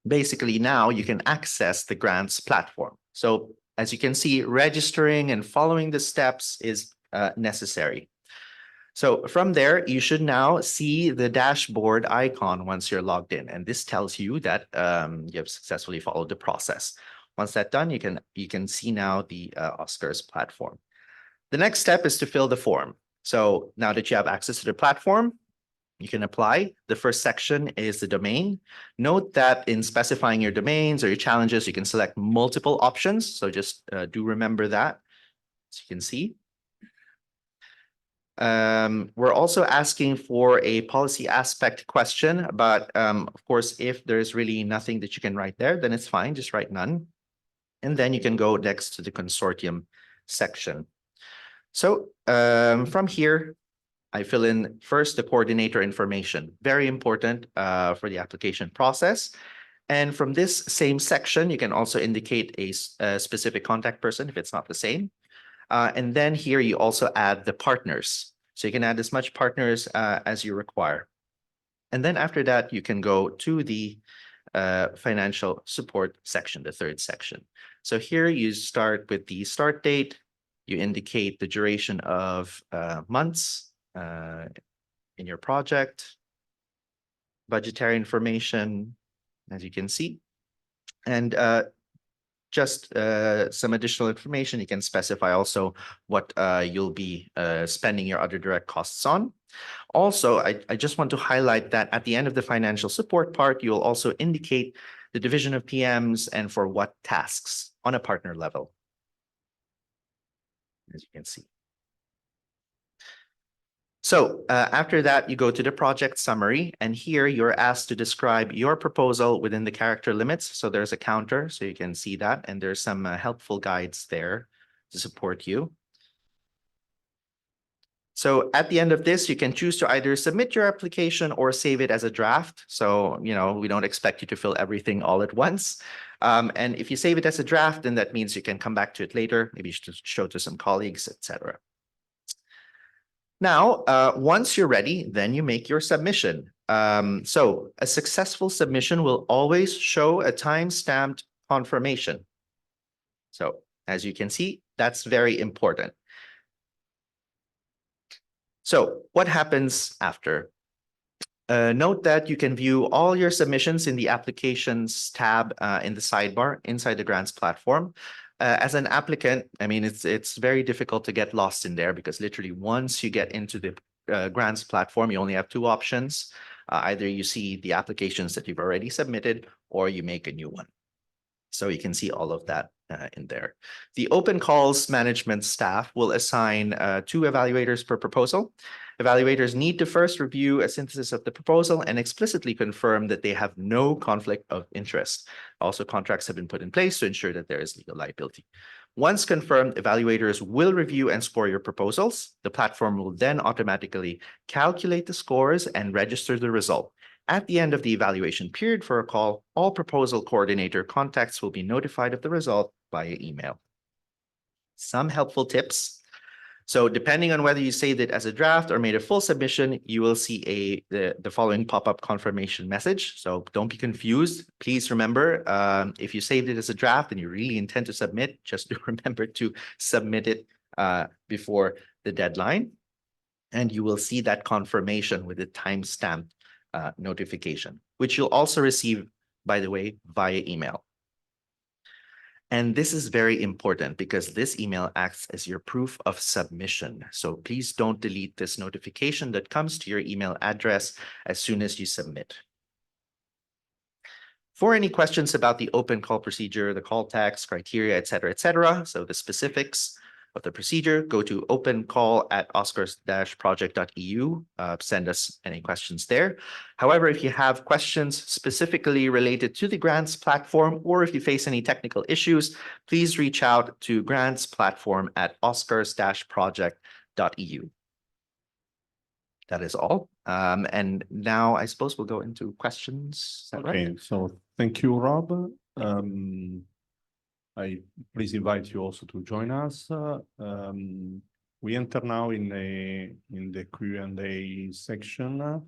basically now you can access the grants platform. So as you can see, registering and following the steps is necessary. So from there, you should now see the dashboard icon once you're logged in. And this tells you that you have successfully followed the process. Once that's done, you can see now the OSCARS platform. The next step is to fill the form. So now that you have access to the platform, you can apply. The first section is the domain. Note that in specifying your domains or your challenges, you can select multiple options. So just do remember that, as you can see. We're also asking for a policy aspect question, but of course, if there's really nothing that you can write there, then it's fine, just write none. And then you can go next to the consortium section. So from here, I fill in first the coordinator information, very important for the application process. And from this same section, you can also indicate a specific contact person if it's not the same. And then here you also add the partners. So you can add as much partners as you require. And then after that, you can go to the financial support section, the third section. So here you start with the start date. You indicate the duration of months in your project, budgetary information, as you can see, and just some additional information. You can specify also what you'll be spending your other direct costs on. Also, I just want to highlight that at the end of the financial support part, you'll also indicate the division of PMs and for what tasks on a partner level, as you can see. So after that, you go to the project summary, and here you're asked to describe your proposal within the character limits. So there's a counter, so you can see that, and there's some helpful guides there to support you. So at the end of this, you can choose to either submit your application or save it as a draft. So, you know, we don't expect you to fill everything all at once. And if you save it as a draft, then that means you can come back to it later, maybe show to some colleagues, etc. Now, once you're ready, then you make your submission. So a successful submission will always show a time-stamped confirmation. So as you can see, that's very important. So what happens after? Note that you can view all your submissions in the applications tab in the sidebar inside the grants platform. As an applicant, I mean, it's very difficult to get lost in there because literally once you get into the grants platform, you only have two options. Either you see the applications that you've already submitted or you make a new one. So you can see all of that in there. The open calls management staff will assign 2 evaluators per proposal. Evaluators need to first review a synthesis of the proposal and explicitly confirm that they have no conflict of interest. Also, contracts have been put in place to ensure that there is legal liability. Once confirmed, evaluators will review and score your proposals. The platform will then automatically calculate the scores and register the result. At the end of the evaluation period for a call, all proposal coordinator contacts will be notified of the result via email. Some helpful tips. So depending on whether you saved it as a draft or made a full submission, you will see the following pop-up confirmation message. So don't be confused. Please remember, if you saved it as a draft and you really intend to submit, just remember to submit it before the deadline. And you will see that confirmation with a timestamp notification, which you'll also receive, by the way, via email. And this is very important because this email acts as your proof of submission. So please don't delete this notification that comes to your email address as soon as you submit. For any questions about the open call procedure, the call text, criteria, et cetera, so the specifics of the procedure, go to opencall@oscars-project.eu. Send us any questions there. However, if you have questions specifically related to the grants platform, or if you face any technical issues, please reach out to grantsplatform@oscars-project.eu. That is all. And now I suppose we'll go into questions. Is that Okay, right? so thank you, Rob. I please invite you also to join us. We enter now in the Q&A section.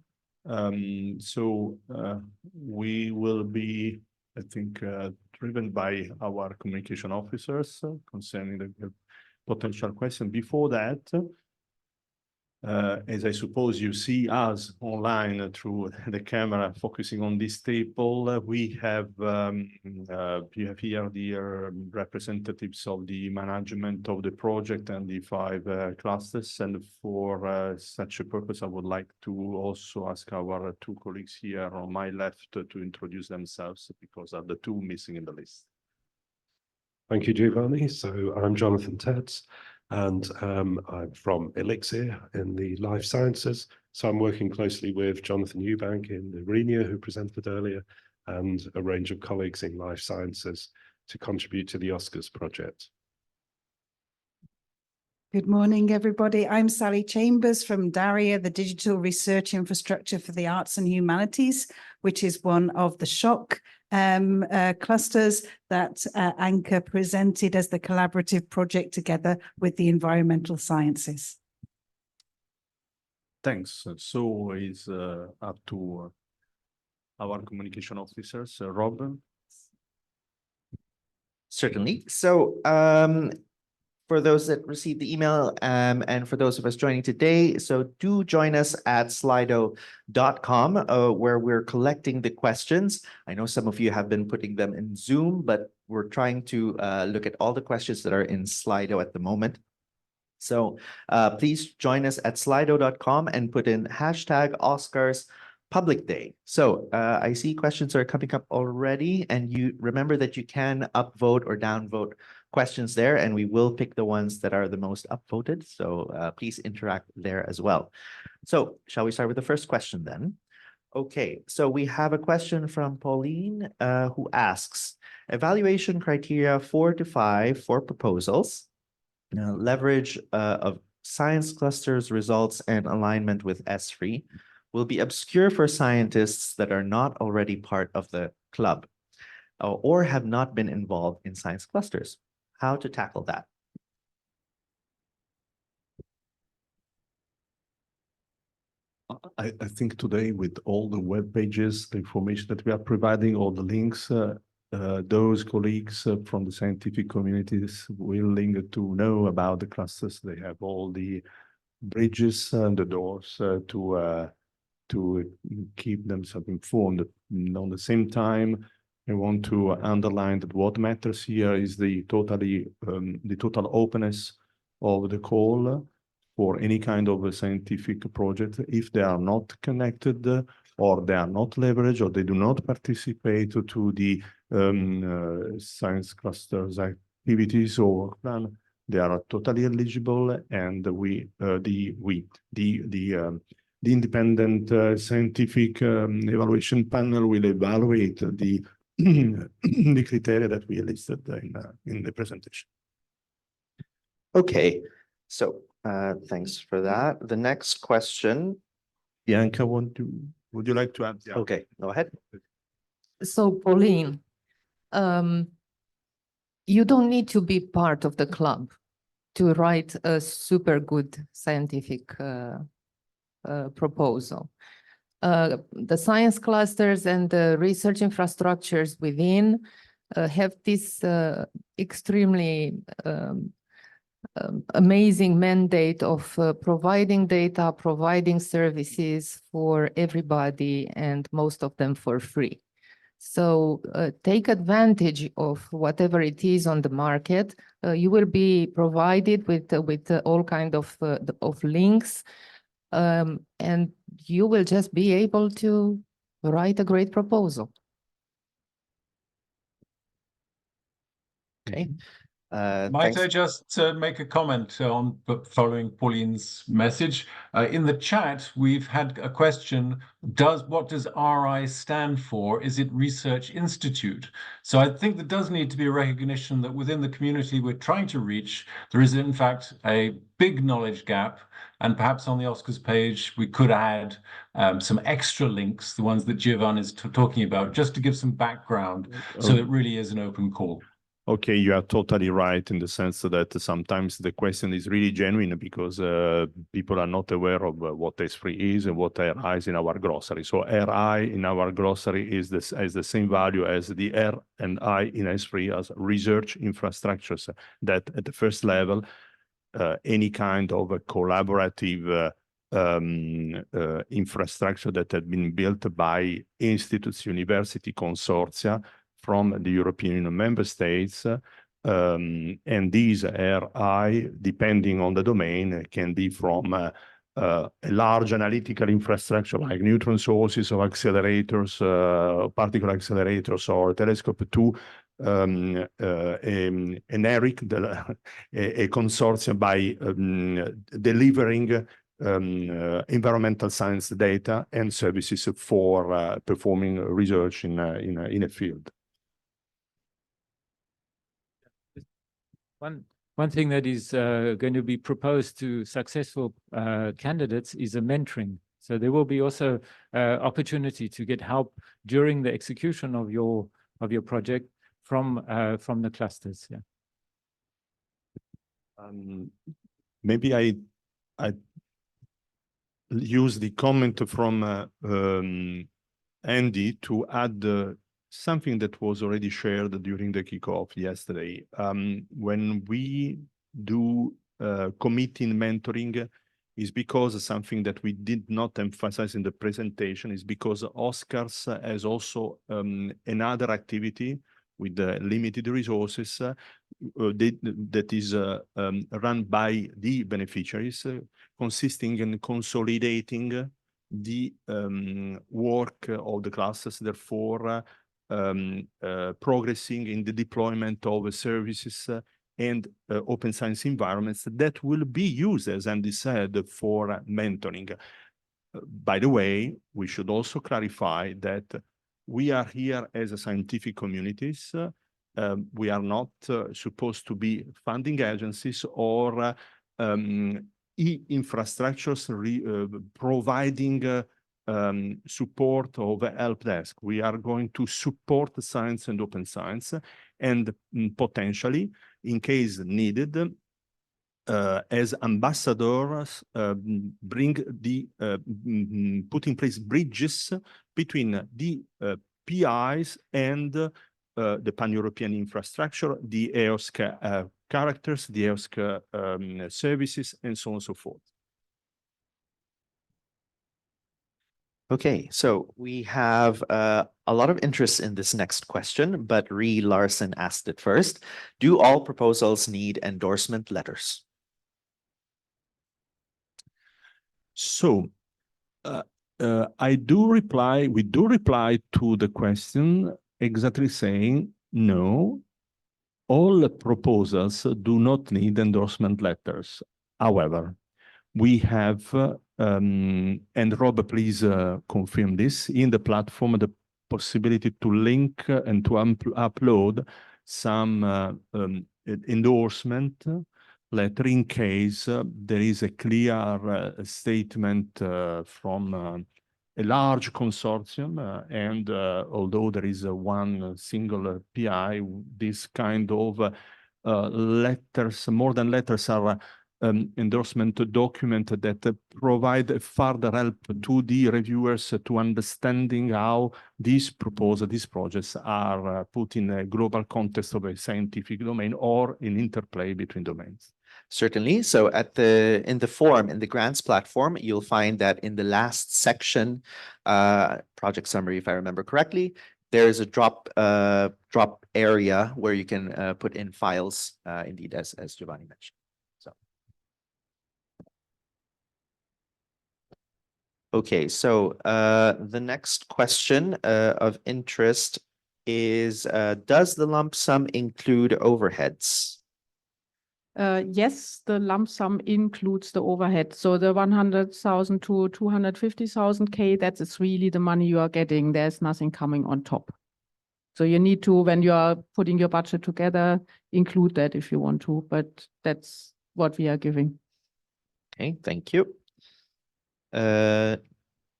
We will be, I think, driven by our communication officers concerning the potential question. Before that, as I suppose you see us online through the camera focusing on this table, we have here the representatives of the management of the project and the 5 clusters. And for such a purpose, I would like to also ask our 2 colleagues here on my left to introduce themselves, because of the 2 missing in the list. Thank you, Giovanni. So I'm Jonathan Tedds, and I'm from Elixir in the life sciences. So I'm working closely with Jonathan Eubank in Arena, who presented earlier, and a range of colleagues in life sciences to contribute to the OSCARS project. Good morning, everybody. I'm Sally Chambers from DARIA, the Digital Research Infrastructure for the Arts and Humanities, which is one of the SHOC clusters that Anka presented as the collaborative project together with the environmental sciences. Thanks. So it's up to our communication officers, Rob. Certainly. So for those that received the email and for those of us joining today, so do join us at slido.com where we're collecting the questions. I know some of you have been putting them in Zoom, but we're trying to look at all the questions that are in Slido at the moment. So please join us at slido.com and put in hashtag OSCARS Public Day. So I see questions are coming up already, and you remember that you can upvote or downvote questions there, and we will pick the ones that are the most upvoted. So please interact there as well. So shall we start with the first question then? Okay, so we have a question from Pauline who asks, evaluation criteria 4 to 5 for proposals, leverage of science clusters results and alignment with S3 will be obscure for scientists that are not already part of the club or have not been involved in science clusters. How to tackle that? I think today with all the web pages, the information that we are providing, all the links, those colleagues from the scientific communities willing to know about the clusters, they have all the bridges and the doors to keep themselves informed. And at the same time, I want to underline that what matters here is the total openness of the call for any kind of a scientific project. If they are not connected or they are not leveraged or they do not participate to the science clusters activities or work plan, they are totally eligible, and the independent scientific evaluation panel will evaluate the the criteria that we listed in the presentation. Okay, so thanks for that. The next question. Bianca, would you like to add? Yeah. Okay, go ahead. So Pauline, you don't need to be part of the club to write a super good scientific proposal. The science clusters and the research infrastructures within have this extremely amazing mandate of providing data, providing services for everybody, and most of them for free. So take advantage of whatever it is on the market. You will be provided with all kind of links, and you will just be able to write a great proposal. Okay. Might I just make a comment on following Pauline's message? In the chat, we've had a question, what does RI stand for? Is it Research Institute? So I think there does need to be a recognition that within the community we're trying to reach, there is in fact a big knowledge gap. And perhaps on the OSCARS page, we could add some extra links, the ones that Giovanni is talking about, just to give some background, so it really is an open call. Okay, you are totally right in the sense that sometimes the question is really genuine because people are not aware of what S3 is and what RI is in our grocery. So RI in our grocery is the same value as the R and I in S3 as research infrastructures that at the first level, any kind of a collaborative infrastructure that had been built by institutes, university consortia from the European Union member states, and these RI, depending on the domain, can be from a large analytical infrastructure like neutron sources or accelerators, particle accelerators or telescope to an ERIC, a consortium by delivering environmental science data and services for performing research in a field. One thing that is going to be proposed to successful candidates is a mentoring. So there will be also opportunity to get help during the execution of your project from the clusters. Yeah. Maybe I use the comment from Andy to add something that was already shared during the kickoff yesterday. When we do committing mentoring, is because something that we did not emphasize in the presentation is because OSCARS has also another activity with limited resources that is run by the beneficiaries, consisting in consolidating the work of the classes, therefore progressing in the deployment of services and open science environments that will be used, as Andy said, for mentoring. By the way, we should also clarify that we are here as a scientific communities. We are not supposed to be funding agencies or infrastructures providing support of a help desk. We are going to support science and open science, and potentially, in case needed, as ambassadors, put in place bridges between the PIs and the pan-European infrastructure, the EOSC characters, the EOSC services, and so on and so forth. Okay, so we have a lot of interest in this next question, but Ree Larson asked it first. Do all proposals need endorsement letters? So we do reply to the question exactly saying, no, all proposals do not need endorsement letters. However, we have, and Rob, please confirm this, in the platform, the possibility to link and to upload some endorsement letter in case there is a clear statement from a large consortium, and although there is one single PI, this kind of letters, more than letters, are endorsement document that provide further help to the reviewers to understanding how these projects are put in a global context of a scientific domain or in interplay between domains. Certainly. So in the form, in the grants platform, you'll find that in the last section, project summary, if I remember correctly, there is a drop area where you can put in files, indeed, as Giovanni mentioned. So. Okay, so the next question of interest is, does the lump sum include overheads? Yes, the lump sum includes the overhead. So the 100,000 to 250,000 K, that is really the money you are getting. There's nothing coming on top. So you need to, when you are putting your budget together, include that if you want to, but that's what we are giving. Okay, thank you.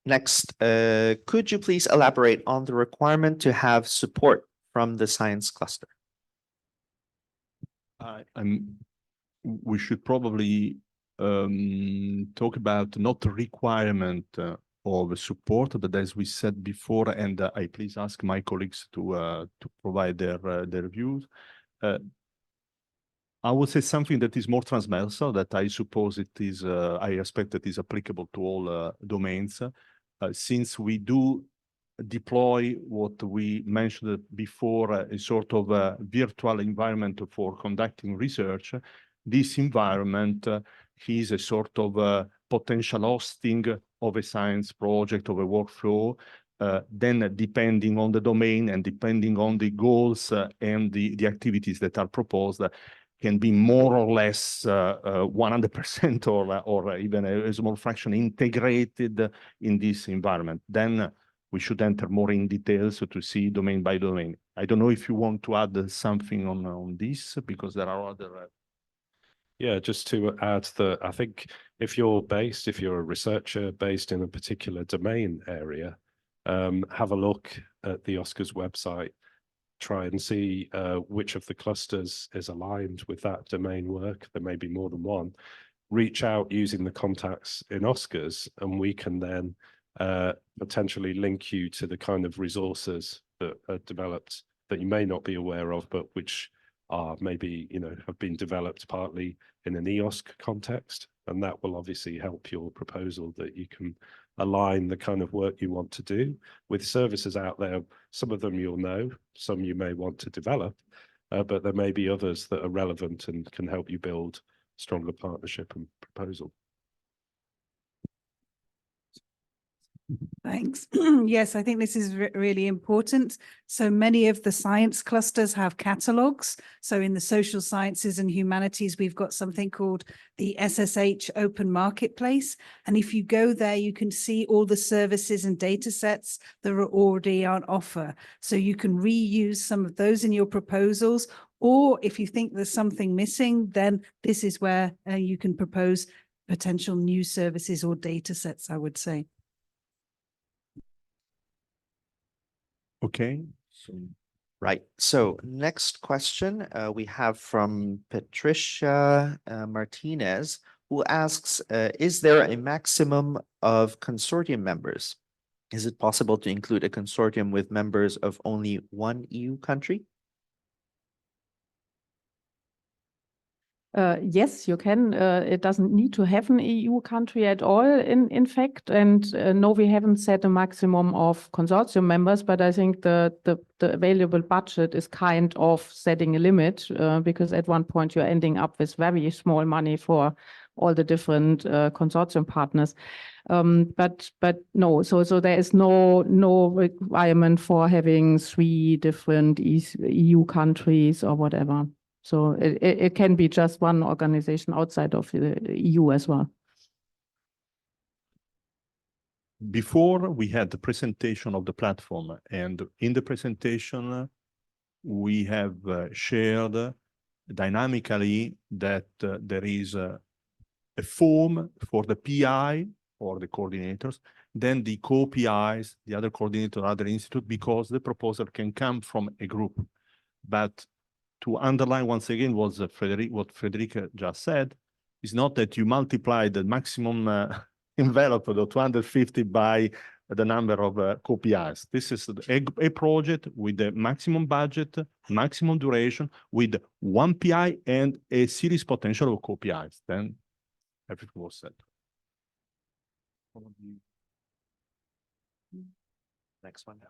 Next, could you please elaborate on the requirement to have support from the science cluster? We should probably talk about not the requirement of support, but as we said before, and I please ask my colleagues to provide their views. I would say something that is more transversal, that I suppose it is, I expect that is applicable to all domains, since we do deploy what we mentioned before, a sort of a virtual environment for conducting research. This environment is a sort of potential hosting of a science project, of a workflow, then depending on the domain and depending on the goals and the activities that are proposed, can be more or less 100% or even a small fraction integrated in this environment. Then we should enter more in details to see domain by domain. I don't know if you want to add something on this, because there are other... Yeah, just to add that I think if you're a researcher based in a particular domain area, have a look at the OSCARS website, try and see which of the clusters is aligned with that domain work. There may be more than one. Reach out using the contacts in OSCARS, and we can then potentially link you to the kind of resources that are developed that you may not be aware of, but which are maybe, have been developed partly in an EOSC context. And that will obviously help your proposal, that you can align the kind of work you want to do with services out there. Some of them you'll know, some you may want to develop, but there may be others that are relevant and can help you build stronger partnership and proposal. Thanks. Yes, I think this is really important. So many of the science clusters have catalogs. So in the social sciences and humanities, we've got something called the SSH Open Marketplace. And if you go there, you can see all the services and data sets that are already on offer. So you can reuse some of those in your proposals. Or if you think there's something missing, then this is where you can propose potential new services or data sets, I would say. Okay. Right. So next question we have from Patricia Martinez, who asks, is there a maximum of consortium members? Is it possible to include a consortium with members of only one EU country? Yes, you can. It doesn't need to have an EU country at all, in fact. And no, we haven't set a maximum of consortium members, but I think the available budget is kind of setting a limit, because at one point you're ending up with very small money for all the different consortium partners. But no, so there is no requirement for having 3 different EU countries or whatever. So it can be just one organization outside of the EU as well. Before we had the presentation of the platform, and in the presentation, we have shared dynamically that there is a form for the PI or the coordinators, then the co-PIs, the other coordinator, other institute, because the proposal can come from a group. But to underline once again what Frederica just said, is not that you multiply the maximum envelope of 250 by the number of co-PIs. This is a project with the maximum budget, maximum duration, with one PI and a series potential of co-PIs. Then everything was said. Next one now.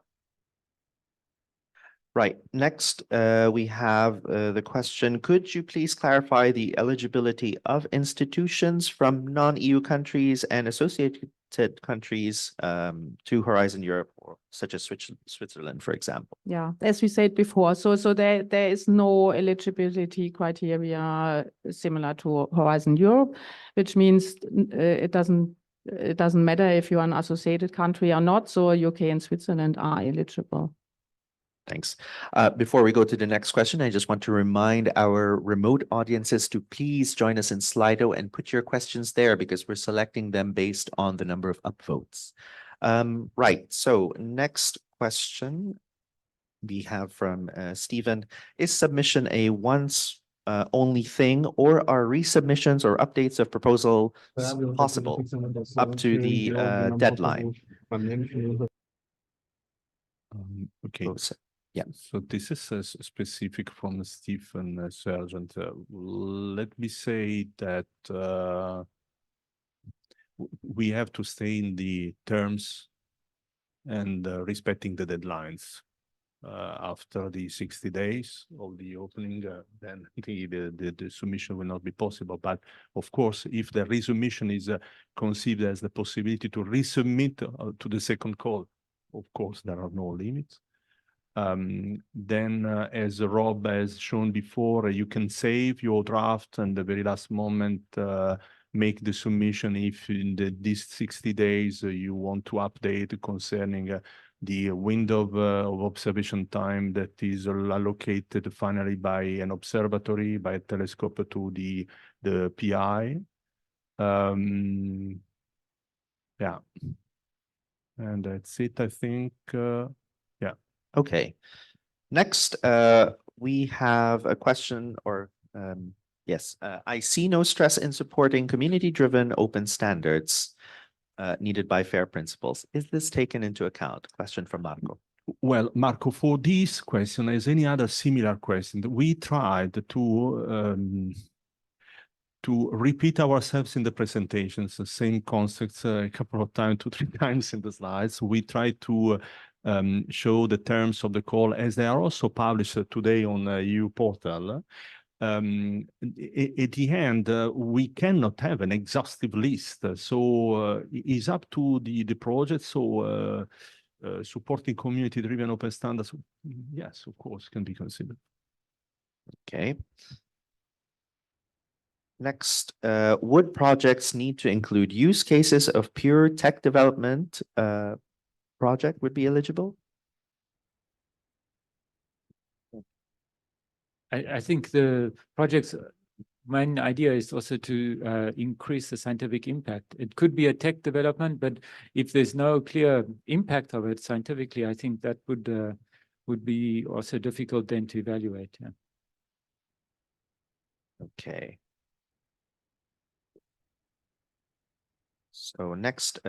Right. Next, we have the question, could you please clarify the eligibility of institutions from non-EU countries and associated countries to Horizon Europe, or such as Switzerland, for example? Yeah, as we said before, so there is no eligibility criteria similar to Horizon Europe, which means it doesn't matter if you're an associated country or not. So UK and Switzerland are eligible. Thanks. Before we go to the next question, I just want to remind our remote audiences to please join us in Slido and put your questions there, because we're selecting them based on the number of upvotes. Right. So next question we have from Stephen. Is submission a once only thing, or are resubmissions or updates of proposals possible up to the deadline? Okay. Yeah. So this is specific from Stephen Sargent. Let me say that we have to stay in the terms and respecting the deadlines. After the 60 days of the opening, then the submission will not be possible. But of course, if the resubmission is conceived as the possibility to resubmit to the second call, of course, there are no limits. Then, as Rob has shown before, you can save your draft and the very last moment make the submission if in these 60 days you want to update concerning the window of observation time that is allocated finally by an observatory, by a telescope to the PI. Yeah. And that's it, I think. Yeah. Okay. Next, we have a question or yes, I see no stress in supporting community-driven open standards needed by FAIR principles. Is this taken into account? Question from Marco. Well, Marco, for this question, as any other similar question, we tried to repeat ourselves in the presentations, the same concepts a couple of times, 2-3 times in the slides. We tried to show the terms of the call as they are also published today on EU portal. At the end, we cannot have an exhaustive list. So it's up to the project. So supporting community-driven open standards, yes, of course, can be considered. Okay. Next, would projects need to include use cases of pure tech development project would be eligible? I think the project's main idea is also to increase the scientific impact. It could be a tech development, but if there's no clear impact of it scientifically, I think that would be also difficult then to evaluate. Yeah. Okay. So next,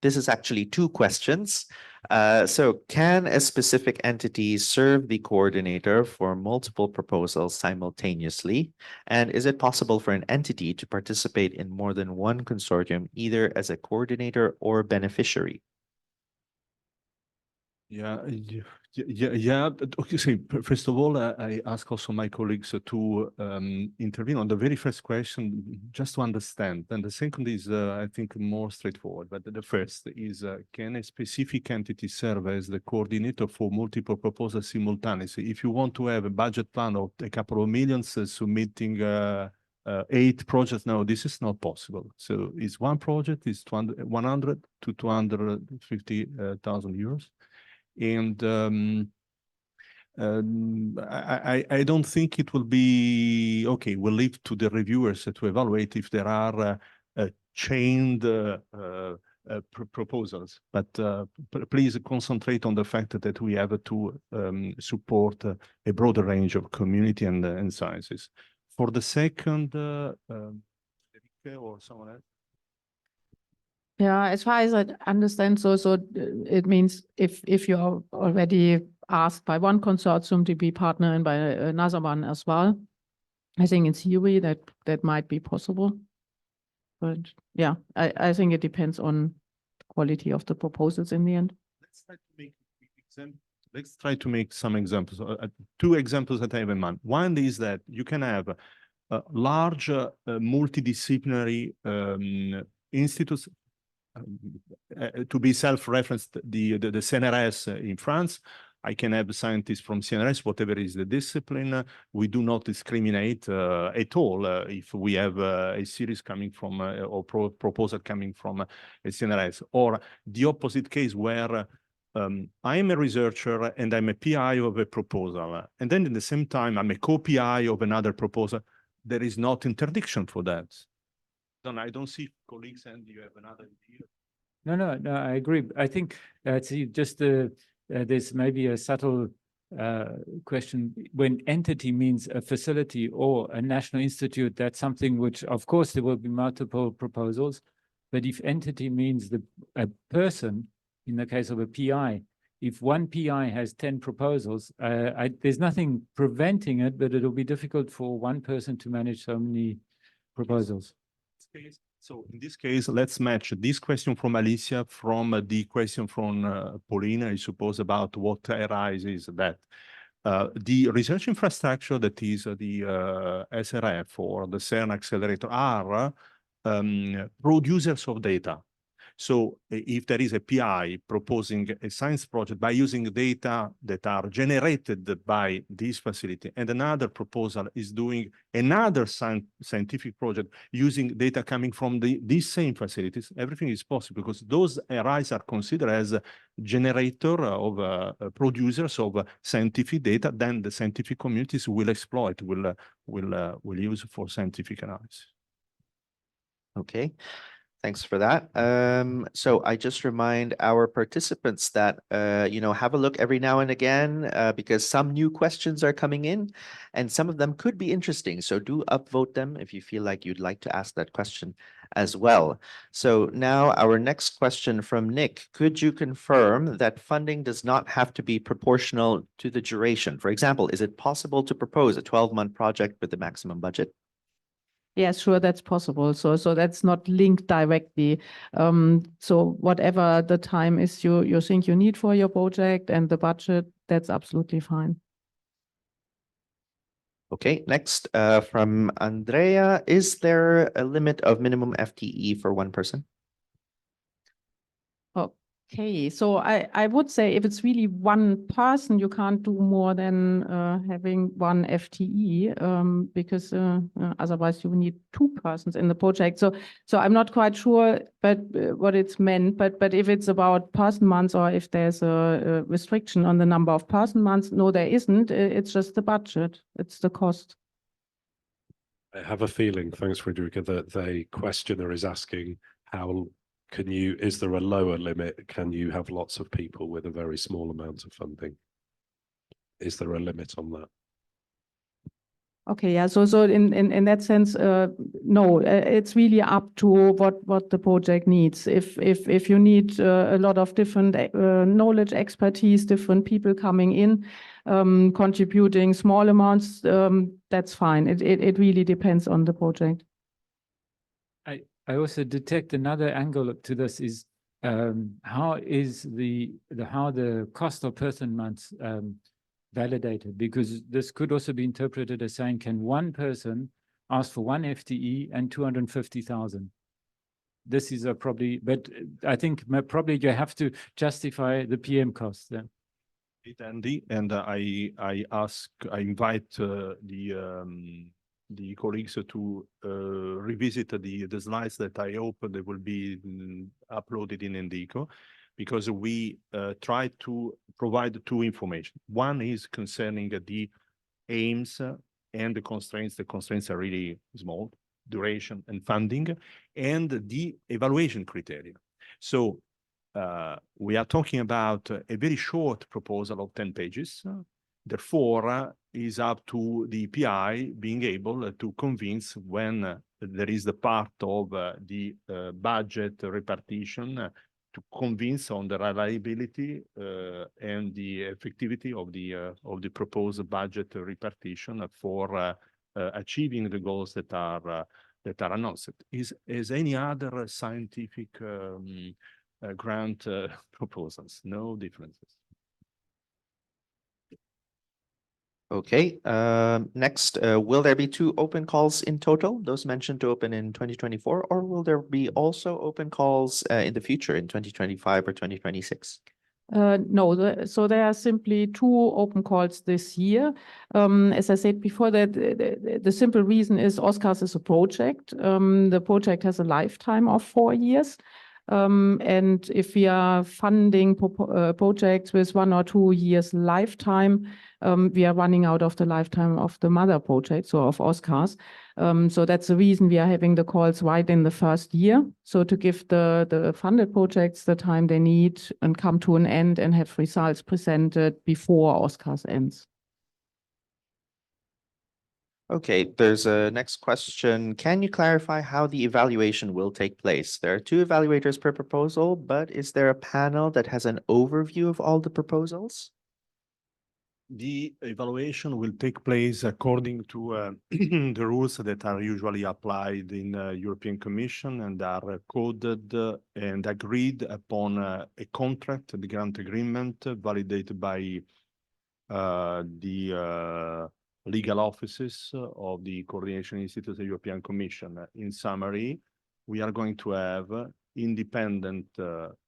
this is actually 2 questions. So can a specific entity serve the coordinator for multiple proposals simultaneously? And is it possible for an entity to participate in more than one consortium, either as a coordinator or beneficiary? Yeah. Okay, so first of all, I ask also my colleagues to intervene on the very first question, just to understand. And the second is, I think, more straightforward. But the first is, can a specific entity serve as the coordinator for multiple proposals simultaneously? If you want to have a budget plan of a couple of millions submitting 8 projects, no, this is not possible. So it's one project, is 100 to 250,000 euros. And I don't think it will be okay. We'll leave to the reviewers to evaluate if there are chained proposals. But please concentrate on the fact that we have to support a broader range of community and sciences. For the second, or someone else. Yeah, as far as I understand, so it means if you are already asked by one consortium to be partner and by another one as well, I think in theory that might be possible. But yeah, I think it depends on the quality of the proposals in the end. Let's try to make some examples. 2 examples that I have in mind. One is that you can have large multidisciplinary institutes. To be self-referenced, the CNRS in France, I can have scientists from CNRS, whatever is the discipline. We do not discriminate at all if we have a series coming from or proposal coming from a CNRS, or the opposite case where I'm a researcher and I'm a PI of a proposal, and then at the same time I'm a co-PI of another proposal. There is not interdiction for that. I don't see colleagues, and you have another idea. No, I agree. I think see, just there's maybe a subtle question. When entity means a facility or a national institute, that's something which, of course, there will be multiple proposals. But if entity means a person, in the case of a PI, if one PI has 10 proposals, there's nothing preventing it, but it'll be difficult for one person to manage so many proposals. So in this case, let's match this question from Alicia from the question from Paulina, I suppose, about what arises that the research infrastructure that is the SRF or the CERN accelerator are producers of data. So if there is a PI proposing a science project by using data that are generated by this facility, and another proposal is doing another scientific project using data coming from these same facilities, everything is possible because those areas are considered as a generator of producers of scientific data, then the scientific communities will exploit, will use for scientific analysis. Okay. Thanks for that. So I just remind our participants that, have a look every now and again because some new questions are coming in and some of them could be interesting. So do upvote them if you feel like you'd like to ask that question as well. So now our next question from Nick, could you confirm that funding does not have to be proportional to the duration? For example, is it possible to propose a 12-month project with the maximum budget? Yes, sure, that's possible. So that's not linked directly. So whatever the time is you think you need for your project and the budget, that's absolutely fine. Okay, next from Andrea, is there a limit of minimum FTE for one person? Okay, so I would say if it's really one person, you can't do more than having one FTE because otherwise you need two persons in the project. So I'm not quite sure, but what it's meant. But if it's about person months or if there's a restriction on the number of person months, no, there isn't. It's just the budget. It's the cost. I have a feeling, thanks, Friederike, that the questioner is asking how is there a lower limit? Can you have lots of people with a very small amount of funding? Is there a limit on that? Okay, yeah. So in that sense, no, it's really up to what the project needs. If you need a lot of different knowledge, expertise, different people coming in, contributing small amounts, that's fine. It really depends on the project. I also detect another angle to this is how is how the cost of person months validated, because this could also be interpreted as saying, can one person ask for one FTE and 250,000? This is probably, but I think probably you have to justify the PM cost then. Andy, and I invite the colleagues to revisit the slides that I hope they will be uploaded in Endico, because we try to provide two information. One is concerning the aims and the constraints. The constraints are really small, duration and funding, and the evaluation criteria. So we are talking about a very short proposal of 10 pages. Therefore, is up to the PI being able to convince when there is the part of the budget repartition to convince on the reliability and the effectivity of the proposed budget repartition for achieving the goals that are announced. Is any other scientific grant proposals? No differences. Okay, next, will there be 2 open calls in total, those mentioned to open in 2024, or will there be also open calls in the future in 2025 or 2026? No, so there are simply 2 open calls this year. As I said before, that the simple reason is OSCARS is a project. The project has a lifetime of 4 years. And if we are funding projects with 1 or 2 years lifetime, we are running out of the lifetime of the mother project, so of OSCARS. So that's the reason we are having the calls right in the first year. So to give the funded projects the time they need and come to an end and have results presented before OSCARS ends. Okay, there's a next question. Can you clarify how the evaluation will take place? There are 2 evaluators per proposal, but is there a panel that has an overview of all the proposals? The evaluation will take place according to the rules that are usually applied in European Commission and are coded and agreed upon a contract, the grant agreement, validated by the legal offices of the Coordination Institute of the European Commission. In summary, we are going to have independent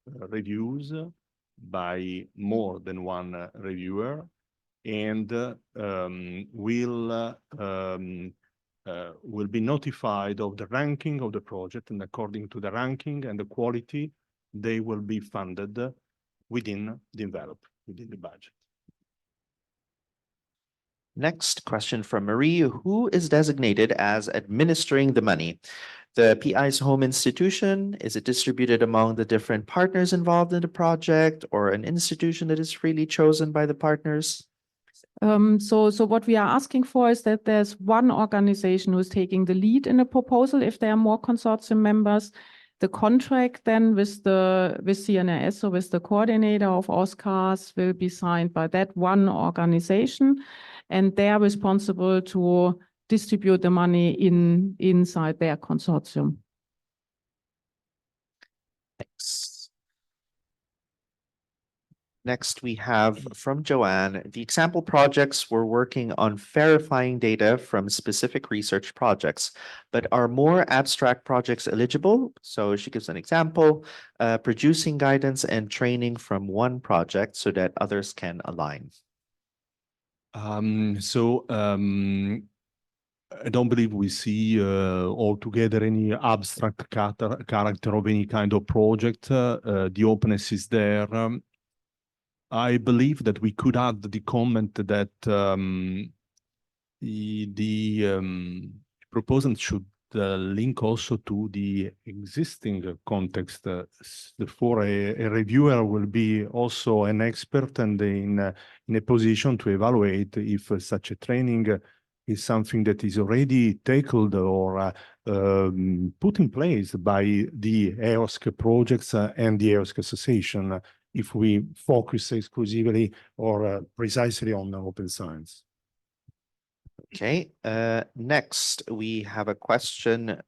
reviews by more than one reviewer, and will be notified of the ranking of the project, and according to the ranking and the quality, they will be funded within the envelope, within the budget. Next question from Marie. Who is designated as administering the money? The PI's home institution? Is it distributed among the different partners involved in the project, or an institution that is freely chosen by the partners? So what we are asking for is that there's one organization who is taking the lead in a proposal if there are more consortium members. The contract then with CNRS, so with the coordinator of OSCARS, will be signed by that one organization, and they are responsible to distribute the money inside their consortium. Thanks. Next, we have from Joanne, the example projects were working on verifying data from specific research projects, but are more abstract projects eligible? So she gives an example, producing guidance and training from one project so that others can align. I don't believe we see altogether any abstract character of any kind of project. The openness is there. I believe that we could add the comment that the proposal should link also to the existing context. Therefore, a reviewer will be also an expert and in a position to evaluate if such a training is something that is already tackled or put in place by the EOSC projects and the EOSC Association, if we focus exclusively or precisely on open science. Okay, next we have a question.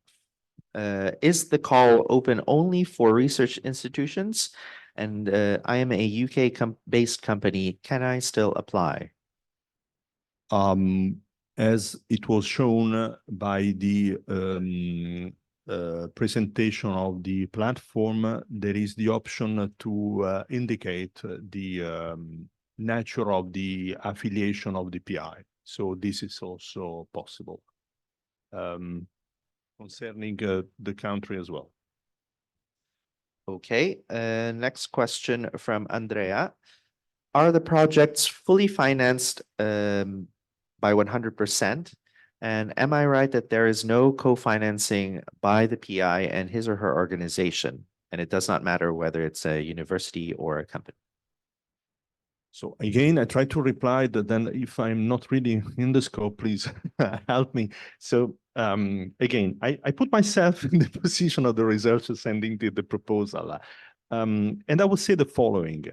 Is the call open only for research institutions? And I am a UK-based company. Can I still apply? As it was shown by the presentation of the platform, there is the option to indicate the nature of the affiliation of the PI. So this is also possible concerning the country as well. Okay, next question from Andrea. Are the projects fully financed by 100%? And am I right that there is no co-financing by the PI and his or her organization? And it does not matter whether it's a university or a company. So again, I try to reply that then if I'm not really in the scope, please help me. So again, I put myself in the position of the researcher sending the proposal. And I will say the following.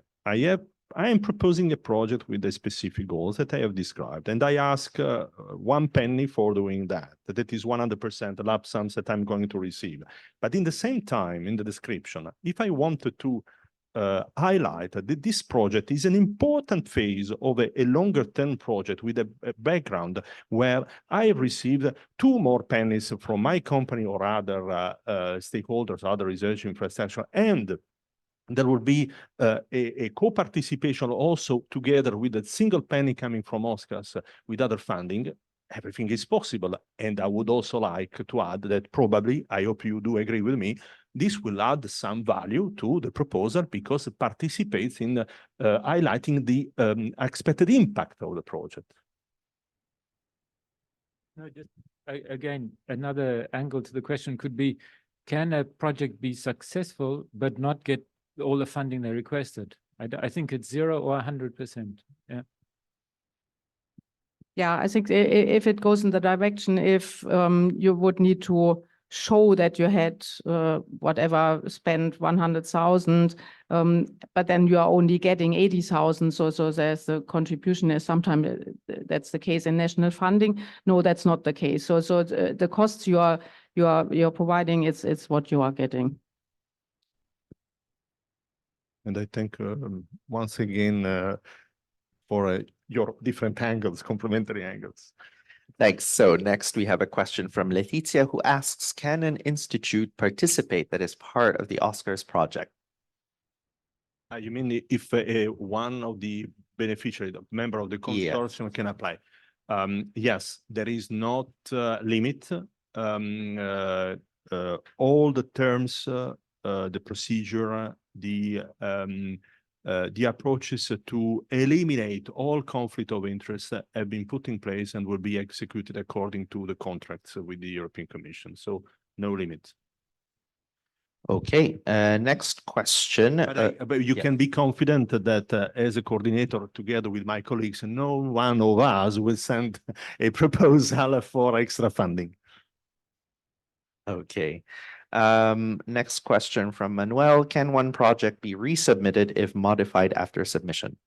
I am proposing a project with the specific goals that I have described, and I ask 1 penny for doing that. That is 100% lump sums that I'm going to receive. But in the same time, in the description, if I wanted to highlight that this project is an important phase of a longer-term project with a background where I received 2 more pennies from my company or other stakeholders, other research infrastructure, and there will be a co-participation also together with a single penny coming from OSCARS with other funding. Everything is possible. And I would also like to add that probably, I hope you do agree with me, this will add some value to the proposal because it participates in highlighting the expected impact of the project. No, just again, another angle to the question could be, can a project be successful but not get all the funding they requested? I think it's 0 or 100%. Yeah. Yeah, I think if it goes in the direction, if you would need to show that you had whatever spent 100,000, but then you are only getting 80,000. So there's the contribution is sometimes that's the case in national funding. No, that's not the case. So the costs you're providing, it's what you are getting. And I think once again for your different angles, complementary angles. Thanks. So next we have a question from Letizia who asks, can an institute participate that is part of the OSCARS project? You mean if one of the beneficiaries, the member of the consortium can apply? Yes, there is not limit. All the terms, the procedure, the approaches to eliminate all conflict of interest have been put in place and will be executed according to the contracts with the European Commission. So no limit. Okay, next question. But you can be confident that as a coordinator, together with my colleagues, no one of us will send a proposal for extra funding. Okay. Next question from Manuel. Can one project be resubmitted if modified after submission?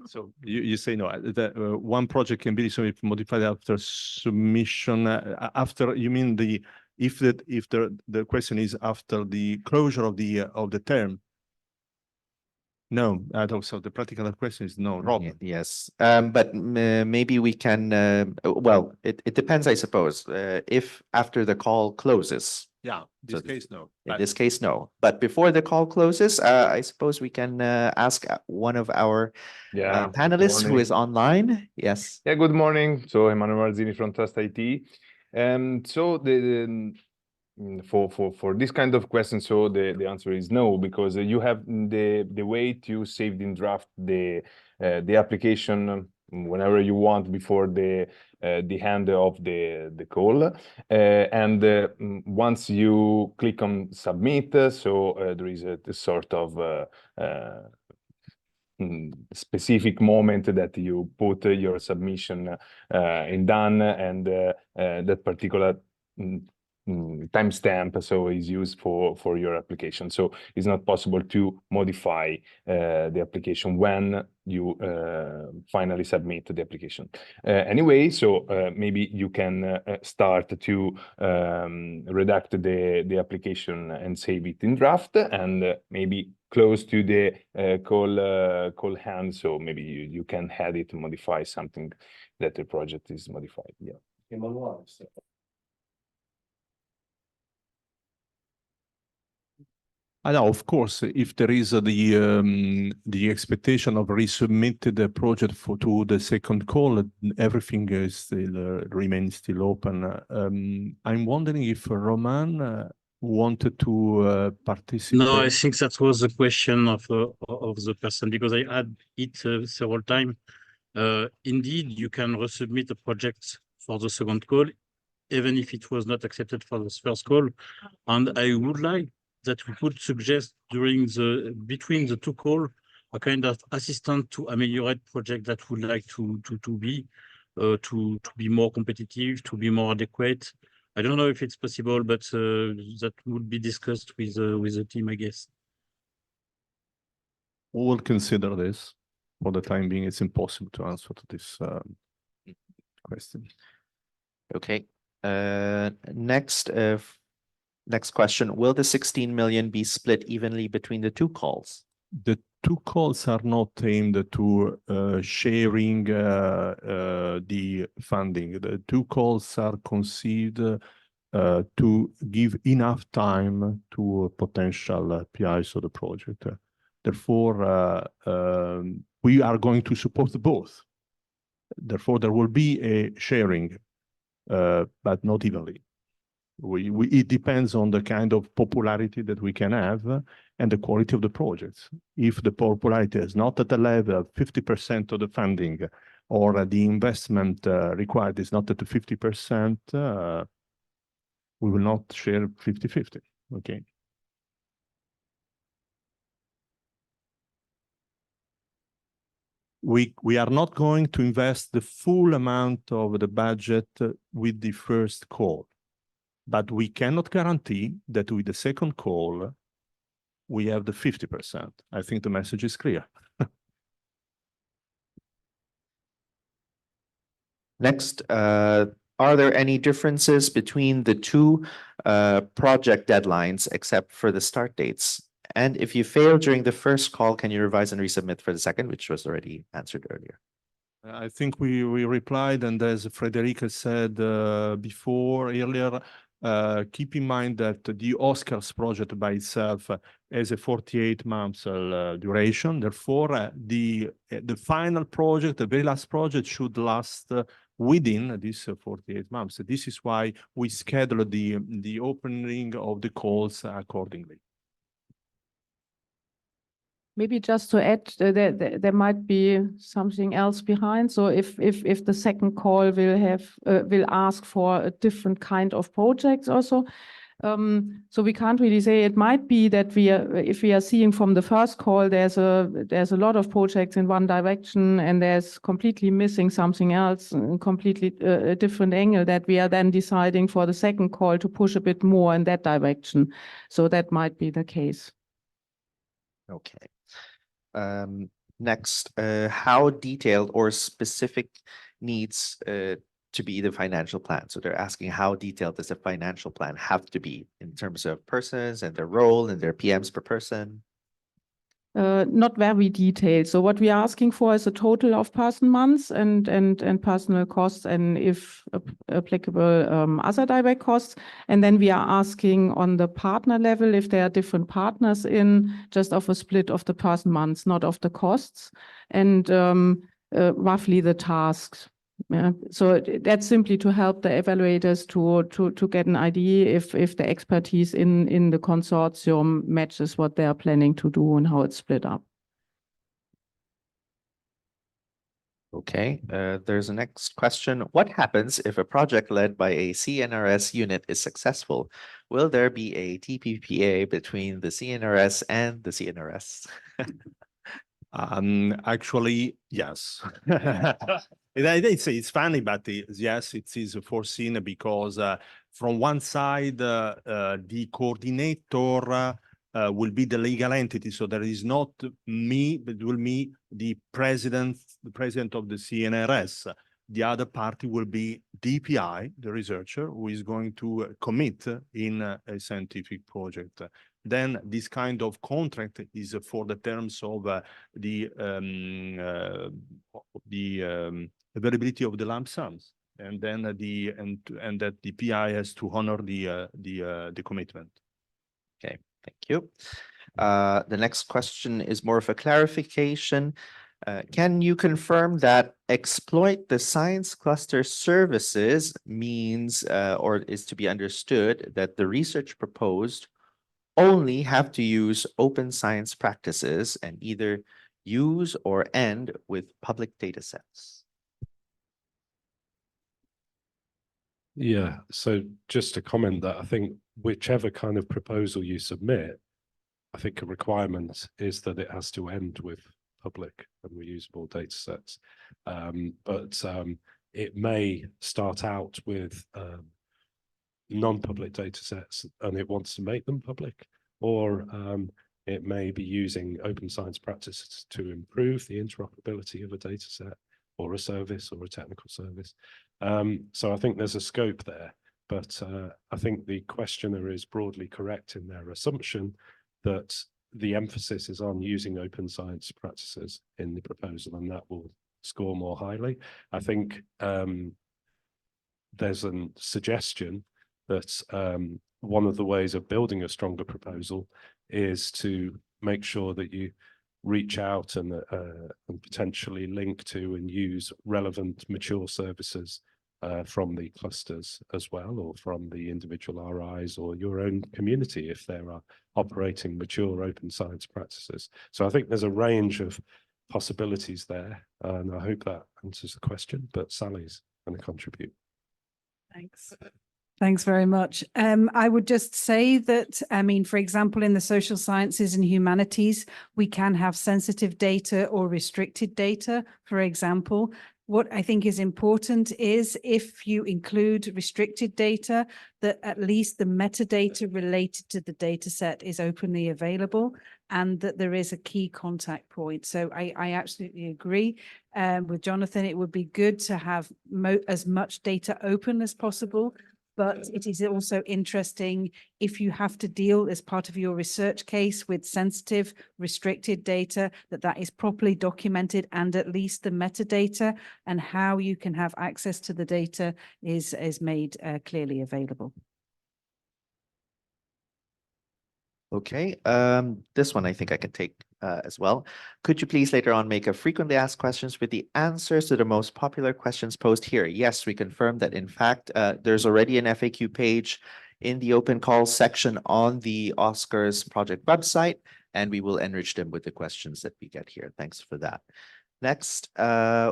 So you say no, that one project can be modified after submission. After you mean if the question is after the closure of the term. No, so the practical question is no, Rob. Yes, but maybe we can, well, it depends, I suppose, if after the call closes. Yeah, this case, no. In this case, no. But before the call closes, I suppose we can ask one of our panelists who is online. Yes. Yeah, good morning. So Emanuele Marzini from Trust IT. So for this kind of question, so the answer is no, because you have the way to save in draft the application whenever you want before the end of the call, and once you click on submit, so there is a sort of specific moment that you put your submission in done, and that particular timestamp so is used for your application. So it's not possible to modify the application when you finally submit the application. Anyway, so maybe you can start to redact the application and save it in draft, and maybe close to the call hand, so maybe you can add it, modify something that the project is modified. Yeah. Now, of course, if there is the expectation of resubmitted the project to the second call, everything is still remains still open. I'm wondering if Roman wanted to participate. No, I think that was the question of the person, because I had it several times. Indeed, you can resubmit a project for the second call, even if it was not accepted for the first call. And I would like that we could suggest between the two calls a kind of assistant to ameliorate project that would like to be more competitive, to be more adequate. I don't know if it's possible, but that would be discussed with the team, I guess. We will consider this. For the time being, it's impossible to answer to this question. Okay. Next question. Will the 16 million be split evenly between the two calls? The two calls are not aimed to sharing the funding. The two calls are conceived to give enough time to potential PIs of the project. Therefore, we are going to support both. Therefore, there will be a sharing, but not evenly. It depends on the kind of popularity that we can have and the quality of the projects. If the popularity is not at the level of 50% of the funding, or the investment required is not at the 50%, we will not share 50-50, okay? We are not going to invest the full amount of the budget with the first call, but we cannot guarantee that with the second call, we have the 50%. I think the message is clear. Next, are there any differences between the two project deadlines except for the start dates? And if you fail during the first call, can you revise and resubmit for the second, which was already answered earlier? I think we replied, and as Frederica said before, earlier, keep in mind that the OSCARS project by itself has a 48 months duration. Therefore, the final project, the very last project, should last within this 48 months. This is why we schedule the opening of the calls accordingly. Maybe just to add, there might be something else behind. So if the second call will ask for a different kind of projects also. So we can't really say. It might be that if we are seeing from the first call, there's a lot of projects in one direction, and there's completely missing something else, completely a different angle, that we are then deciding for the second call to push a bit more in that direction. So that might be the case. Okay. Next, how detailed or specific needs to be the financial plan? So they're asking, how detailed does the financial plan have to be in terms of persons and their role and their PMs per person? Not very detailed. So what we are asking for is a total of person months and personal costs, and if applicable, other direct costs. And then we are asking on the partner level, if there are different partners in, just of a split of the person months, not of the costs, and roughly the tasks. Yeah. So that's simply to help the evaluators to get an idea if the expertise in the consortium matches what they are planning to do and how it's split up. Okay, there's a next question. What happens if a project led by a CNRS unit is successful? Will there be a TPPA between the CNRS and the CNRS? Actually, yes. It's funny, but yes, it is foreseen because from one side, the coordinator will be the legal entity. So there is not me, but will be the president of the CNRS. The other party will be DPI, the researcher, who is going to commit in a scientific project. Then this kind of contract is for the terms of the availability of the lump sums, and then and that the PI has to honor the commitment. Okay, thank you. The next question is more of a clarification. Can you confirm that exploit the science cluster services means or is to be understood that the research proposed only have to use open science practices and either use or end with public data sets? Yeah, so just to comment that I think whichever kind of proposal you submit, I think a requirement is that it has to end with public and reusable data sets. But it may start out with non-public data sets and it wants to make them public, or it may be using open science practices to improve the interoperability of a data set or a service or a technical service. So I think there's a scope there, but I think the questioner is broadly correct in their assumption that the emphasis is on using open science practices in the proposal, and that will score more highly. I think there's a suggestion that one of the ways of building a stronger proposal is to make sure that you reach out and potentially link to and use relevant mature services from the clusters as well, or from the individual RIs or your own community if there are operating mature open science practices. So I think there's a range of possibilities there, and I hope that answers the question, but Sally's going to contribute. Thanks. Thanks very much. I would just say that, I mean, for example, in the social sciences and humanities, we can have sensitive data or restricted data, for example. What I think is important is if you include restricted data, that at least the metadata related to the data set is openly available and that there is a key contact point. So I absolutely agree with Jonathan. It would be good to have as much data open as possible. But it is also interesting if you have to deal as part of your research case with sensitive, restricted data, that is properly documented, and at least the metadata and how you can have access to the data is made clearly available. Okay, this one I think I can take as well. Could you please later on make a frequently asked questions with the answers to the most popular questions posed here? Yes, we confirm that in fact, there's already an FAQ page in the open calls section on the OSCARS project website, and we will enrich them with the questions that we get here. Thanks for that. Next,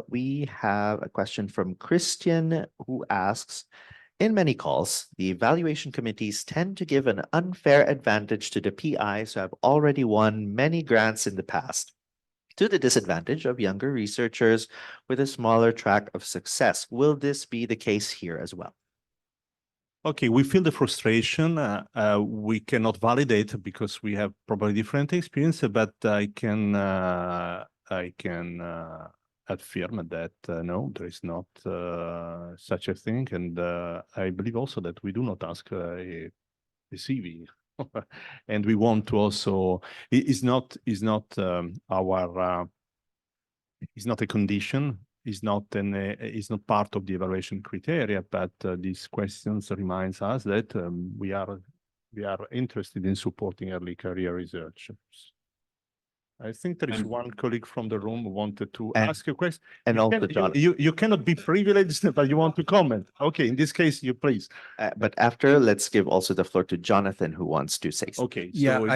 we have a question from Christian, who asks, in many calls, the evaluation committees tend to give an unfair advantage to the PIs who have already won many grants in the past, to the disadvantage of younger researchers with a smaller track of success. Will this be the case here as well? Okay, we feel the frustration. We cannot validate because we have probably different experience, but I can affirm that no, there is not such a thing, and I believe also that we do not ask a CV, and we want to also. It's not our. It's not a condition. It's not part of the evaluation criteria. But these questions reminds us that we are interested in supporting early career research. I think there is one colleague from the room who wanted to ask a question. And also, John, you cannot be privileged, but you want to comment. Okay, in this case, you please. But after, let's give also the floor to Jonathan, who wants to say something. Okay. Yeah, So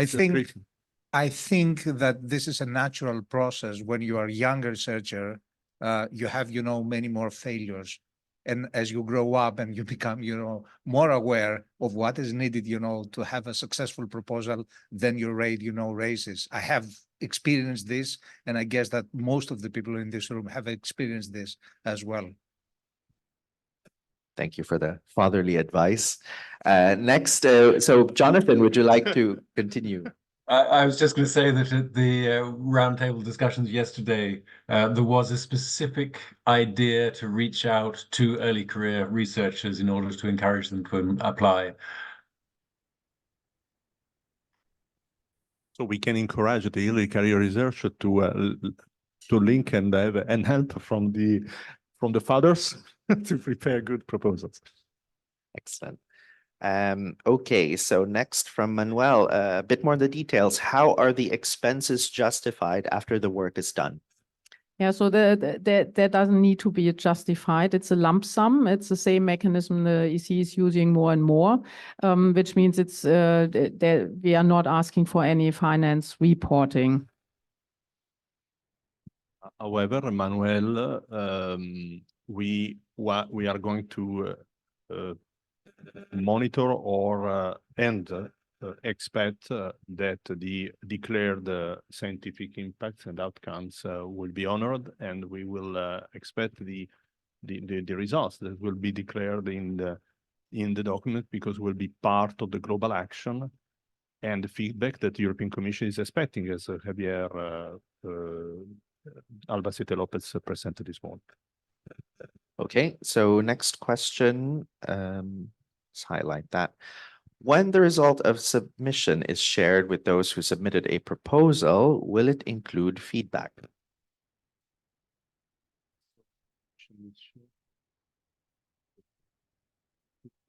I think that this is a natural process. When you are a younger researcher, you have, many more failures. And as you grow up and you become, more aware of what is needed, to have a successful proposal, then your rate, raises. I have experienced this, and I guess that most of the people in this room have experienced this as well. Thank you for the fatherly advice. Next, so Jonathan, would you like to continue? I was just going to say that at the roundtable discussions yesterday, there was a specific idea to reach out to early career researchers in order to encourage them to apply. So we can encourage the early career research to link and have and help from the fathers to prepare good proposals. Excellent. Okay, so next from Manuel, a bit more on the details. How are the expenses justified after the work is done? Yeah, so that doesn't need to be justified. It's a lump sum. It's the same mechanism the EC is using more and more, which means it's that we are not asking for any finance reporting. However, Manuel, we are going to monitor or expect that the declared scientific impacts and outcomes will be honored, and we will expect the results that will be declared in the document, because will be part of the global action and the feedback that the European Commission is expecting, as Javier Albacete Lopez presented this morning. Okay, so next question, let's highlight that. When the result of submission is shared with those who submitted a proposal, will it include feedback?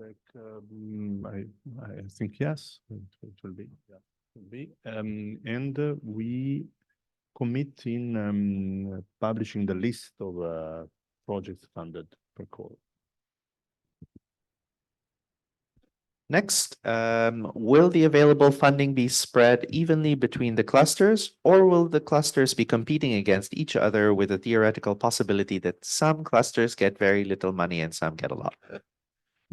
I think yes, it will be. Yeah, it will be. And we commit in publishing the list of projects funded per call. Next, will the available funding be spread evenly between the clusters, or will the clusters be competing against each other with a theoretical possibility that some clusters get very little money and some get a lot?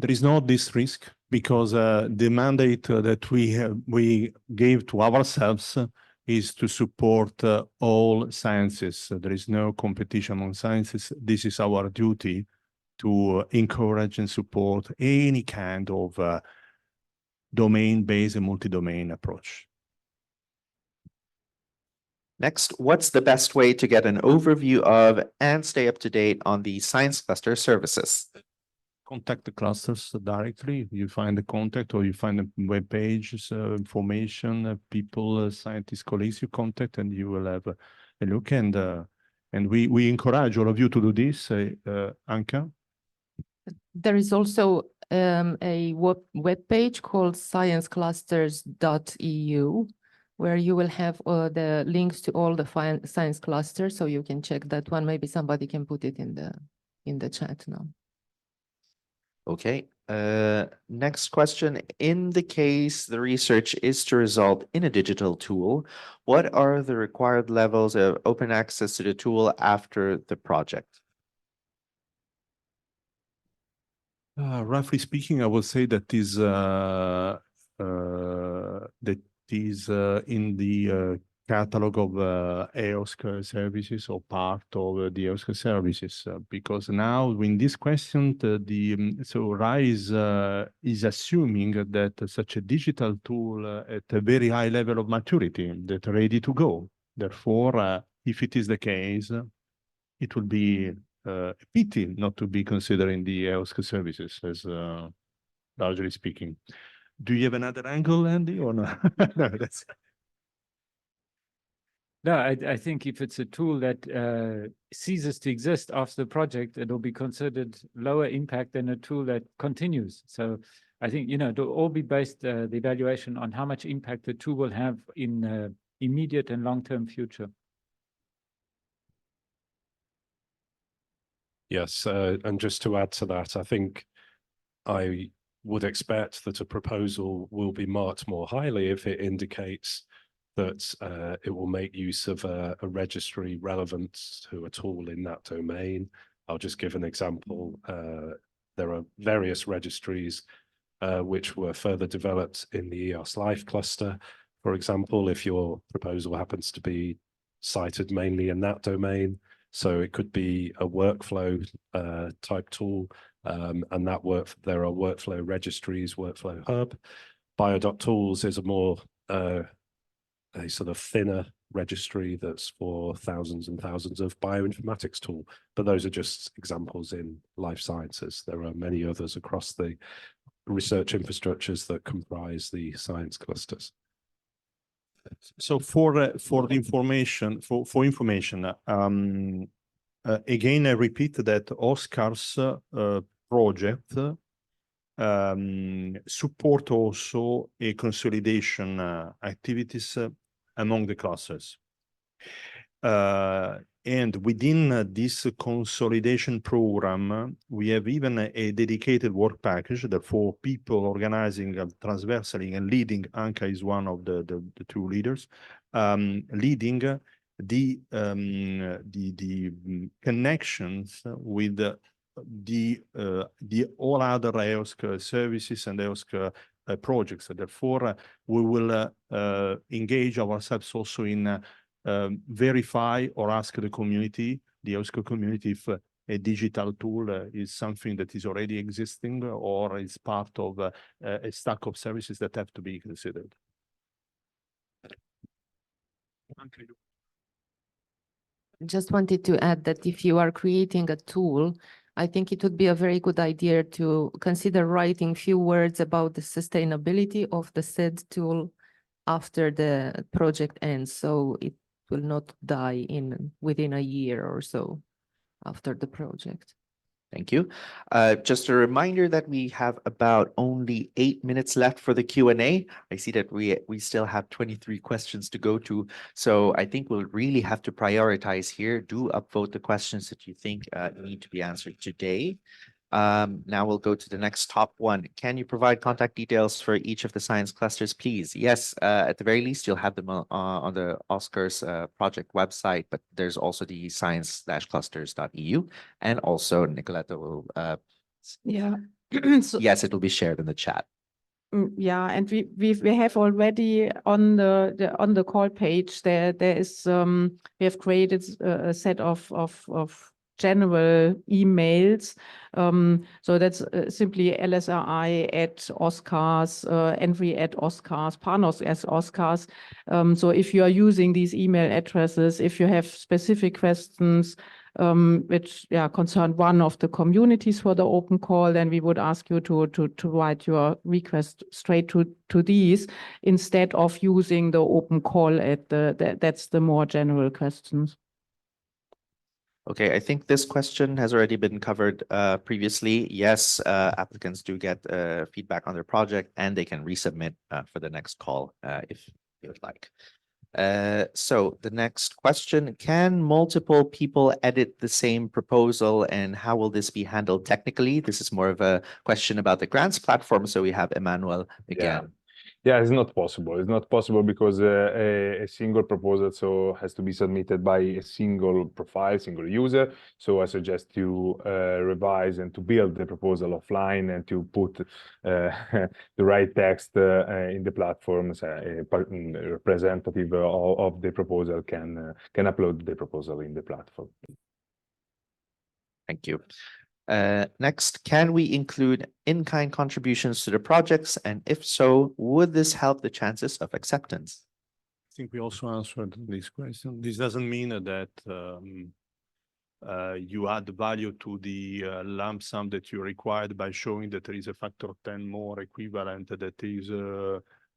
There is no this risk because the mandate that we gave to ourselves is to support all sciences. There is no competition on sciences. This is our duty to encourage and support any kind of domain-based and multi-domain approach. Next, what's the best way to get an overview of and stay up to date on the science cluster services? Contact the clusters directly. You find the contact or you find the web pages, information, people, scientists, colleagues you contact, and you will have a look. And we encourage all of you to do this, Anka. There is also a web page called scienceclusters.eu, where you will have the links to all the science clusters, so you can check that one. Maybe somebody can put it in the chat now. Okay. Next question. In the case the research is to result in a digital tool, what are the required levels of open access to the tool after the project? Roughly speaking, I will say that is in the catalog of OSCAR services or part of the OSCAR services, because now in this question, so RISE is assuming that such a digital tool at a very high level of maturity that ready to go. Therefore, if it is the case, it will be a pity not to be considered in the OSCAR services, as largely speaking. Do you have another angle, Andy, or no? No, that's. No, I think if it's a tool that ceases to exist after the project, it'll be considered lower impact than a tool that continues. So I think, it'll all be based, the evaluation on how much impact the tool will have in immediate and long-term future. Yes, and just to add to that, I think I would expect that a proposal will be marked more highly if it indicates that it will make use of a registry relevant to a tool in that domain. I'll just give an example. There are various registries which were further developed in the EOS Life cluster. For example, if your proposal happens to be cited mainly in that domain, so it could be a workflow type tool, and there are workflow registries, workflow hub. Bio.tools is a more a sort of thinner registry that's for thousands and thousands of bioinformatics tool. But those are just examples in life sciences. There are many others across the research infrastructures that comprise the science clusters. So for the information, again, I repeat that OSCARS project support also a consolidation activities among the clusters. And within this consolidation program, we have even a dedicated work package that for people organizing transversally and leading. Anka is one of the two leaders, leading the connections with the all other EOSCAR services and EOSCAR projects. Therefore, we will engage ourselves also in verify or ask the community, the EOSCAR community, if a digital tool is something that is already existing or is part of a stack of services that have to be considered. Just wanted to add that if you are creating a tool, I think it would be a very good idea to consider writing few words about the sustainability of the said tool after the project ends, so it will not die within a year or so after the project. Thank you. Just a reminder that we have about only 8 minutes left for the Q&A. I see that we still have 23 questions to go to, so I think we'll really have to prioritize here. Do upvote the questions that you think need to be answered today. Now we'll go to the next top one. Can you provide contact details for each of the science clusters, please? Yes, at the very least, you'll have them on the OSCARS project website, but there's also the science-clusters.eu, and also Nicoletta will, Yeah. yes, it will be shared in the chat. Yeah, and we have already on the call page there is we have created a set of general emails. So that's simply lsri@OSCARS, Envy@OSCARS, Panos@OSCARS. So if you are using these email addresses, if you have specific questions which concern one of the communities for the open call, then we would ask you to write your request straight to these instead of using the open call that's the more general questions. Okay, I think this question has already been covered previously. Yes, applicants do get feedback on their project, and they can resubmit for the next call if you would like. So the next question, can multiple people edit the same proposal, and how will this be handled technically? This is more of a question about the grants platform, so we have Emmanuel again. Yeah, it's not possible. It's not possible because a single proposal has to be submitted by a single profile, single user. So I suggest you revise and to build the proposal offline and to put the right text in the platforms. A representative of the proposal can upload the proposal in the platform. Thank you. Next, can we include in-kind contributions to the projects? And if so, would this help the chances of acceptance? I think we also answered this question. This doesn't mean that you add value to the lump sum that you required by showing that there is a factor of 10 more equivalent that is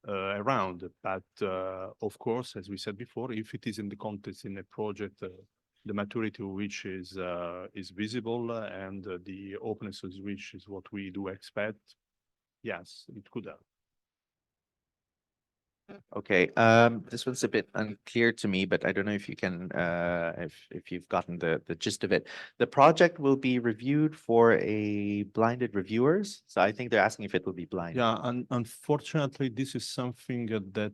around. But of course, as we said before, if it is in the context in a project, the maturity of which is visible and the openness of which is what we do expect, yes, it could help. Okay, this one's a bit unclear to me, but I don't know if you can, if you've gotten the gist of it. The project will be reviewed for a blinded reviewers, so I think they're asking if it will be blind. Yeah, and unfortunately, this is something that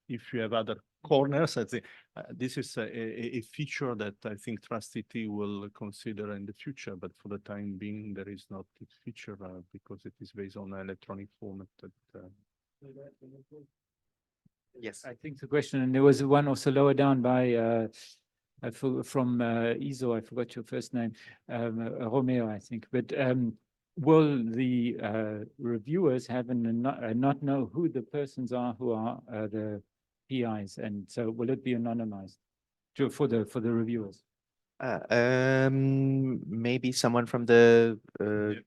if you have other corners, I think this is a feature that I think TrustIT will consider in the future, but for the time being, there is not this feature because it is based on an electronic format that. Yes, I think the question, and there was one also lower down by from ISO, I forgot your first name, Romeo, I think. But will the reviewers have not know who the persons are who are the PIs, and so will it be anonymized for the reviewers? Maybe someone from the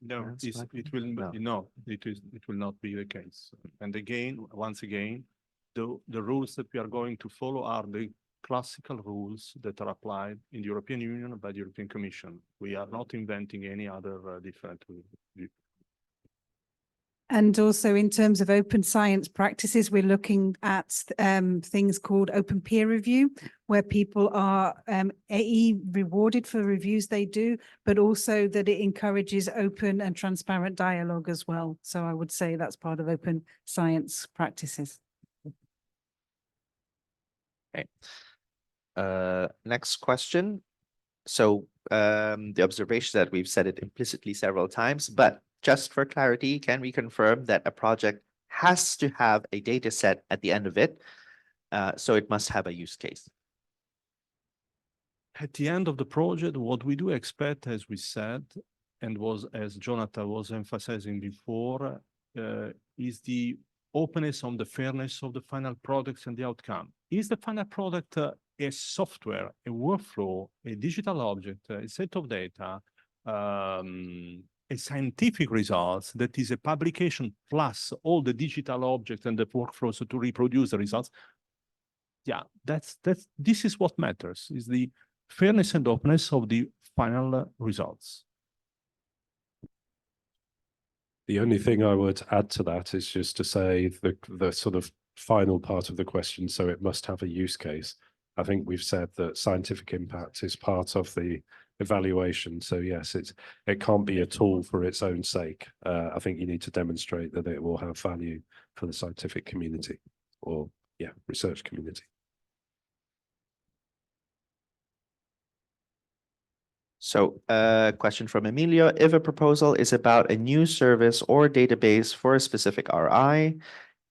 no, it will not be the case. And again, once again, the rules that we are going to follow are the classical rules that are applied in the European Union by the European Commission. We are not inventing any other different rule. And also in terms of open science practices, we're looking at things called open peer review, where people are rewarded for reviews they do, but also that it encourages open and transparent dialogue as well. So I would say that's part of open science practices. Okay. Next question. So the observation that we've said it implicitly several times, but just for clarity, can we confirm that a project has to have a data set at the end of it? So it must have a use case. At the end of the project, what we do expect, as we said, and as Jonathan was emphasizing before, is the openness on the fairness of the final products and the outcome. Is the final product a software, a workflow, a digital object, a set of data, a scientific results that is a publication plus all the digital objects and the workflows to reproduce the results? Yeah, this is what matters, is the fairness and openness of the final results. The only thing I would add to that is just to say the sort of final part of the question, so it must have a use case. I think we've said that scientific impact is part of the evaluation. So yes, it can't be a tool for its own sake. I think you need to demonstrate that it will have value for the scientific community or research community. So a question from Emilio. If a proposal is about a new service or database for a specific RI,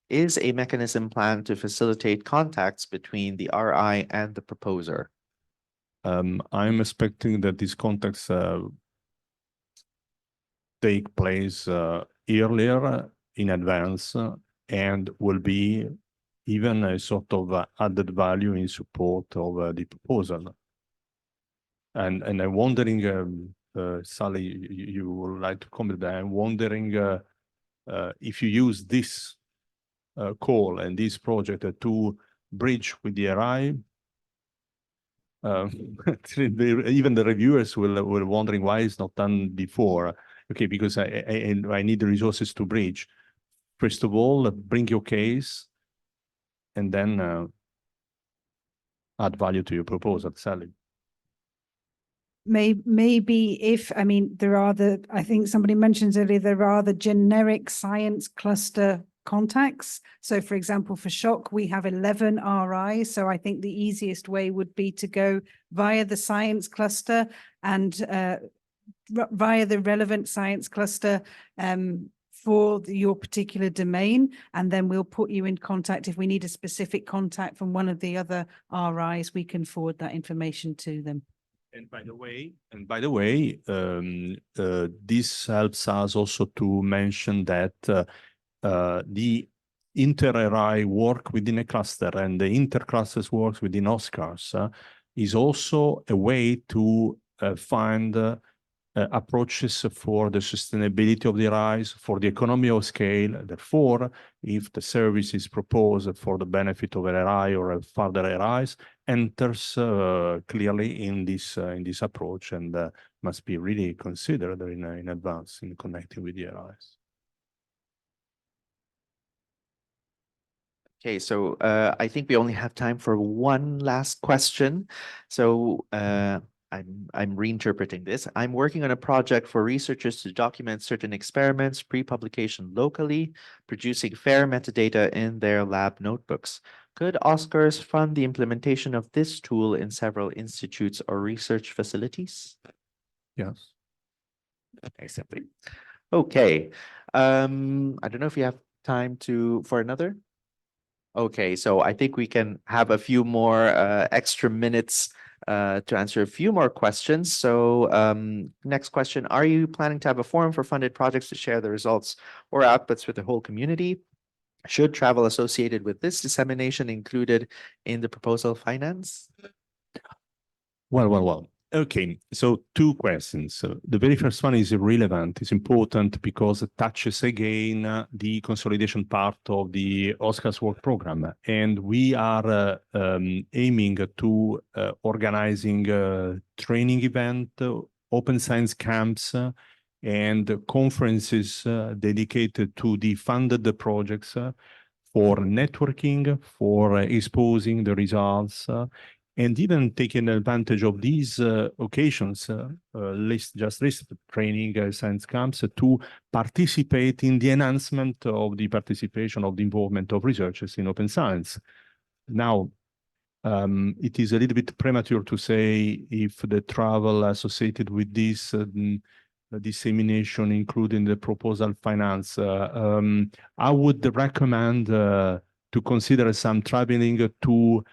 is a mechanism planned to facilitate contacts between the RI and the proposer? I'm expecting that these contacts take place earlier in advance and will be even a sort of added value in support of the proposal. And I'm wondering, Sally, you would like to comment that. I'm wondering if you use this call and this project to bridge with the RI. Even the reviewers were wondering why it's not done before. Okay, because I need the resources to bridge. First of all, bring your case, and then add value to your proposal, Sally. Maybe if, I mean, I think somebody mentioned earlier, there are the generic science cluster contacts. So for example, for shock, we have 11 RIs. So I think the easiest way would be to go via the science cluster and via the relevant science cluster for your particular domain. And then we'll put you in contact. If we need a specific contact from one of the other RIs, we can forward that information to them. And by the way, this helps us also to mention that the inter-RI work within a cluster and the inter-clusters work within OSCARS is also a way to find approaches for the sustainability of the RIs, for the economy of scale. Therefore, if the service is proposed for the benefit of an RI or further RIs, enters clearly in this approach and must be really considered in advance in connecting with the RIs. Okay, so I think we only have time for one last question. So I'm reinterpreting this. I'm working on a project for researchers to document certain experiments pre-publication locally, producing fair metadata in their lab notebooks. Could OSCARS fund the implementation of this tool in several institutes or research facilities? Yes. Okay, simply. Okay. I don't know if you have time for another. Okay, so I think we can have a few more extra minutes to answer a few more questions. So next question, are you planning to have a forum for funded projects to share the results or outputs with the whole community? Should travel associated with this dissemination included in the proposal finance? Well. Okay, so two questions. The very first one is relevant. It's important because it touches again the consolidation part of the OSCARS work program. And we are aiming to organizing training event, open science camps, and conferences dedicated to the funded projects for networking, for exposing the results, and even taking advantage of these occasions, listed training science camps to participate in the enhancement of the participation of the involvement of researchers in open science. Now, it is a little bit premature to say if the travel associated with this dissemination, including the proposal finance. I would recommend to consider some traveling to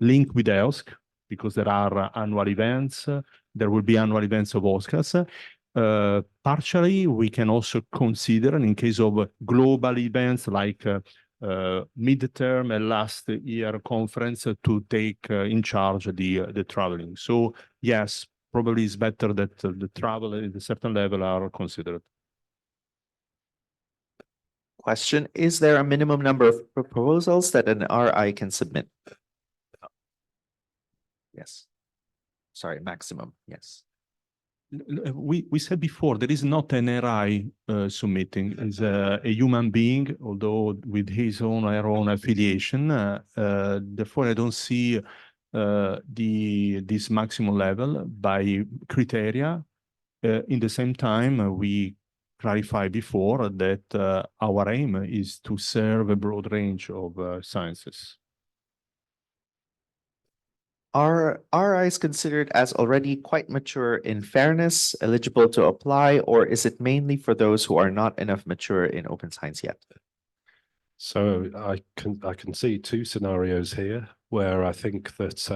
link with EOSC, because there are annual events. There will be annual events of OSCARS. Partially, we can also consider, in case of global events like midterm and last year conference, to take in charge the traveling. So yes, probably it's better that the travel at a certain level are considered. Question, is there a minimum number of proposals that an RI can submit? Yes. Sorry, maximum, yes. we said before, there is not an RI submitting. It's a human being, although with his own or her own affiliation. Therefore, I don't see this maximum level by criteria. In the same time, we clarified before that our aim is to serve a broad range of sciences. Are RIs considered as already quite mature in fairness, eligible to apply, or is it mainly for those who are not enough mature in open science yet? So I can see two scenarios here where I think that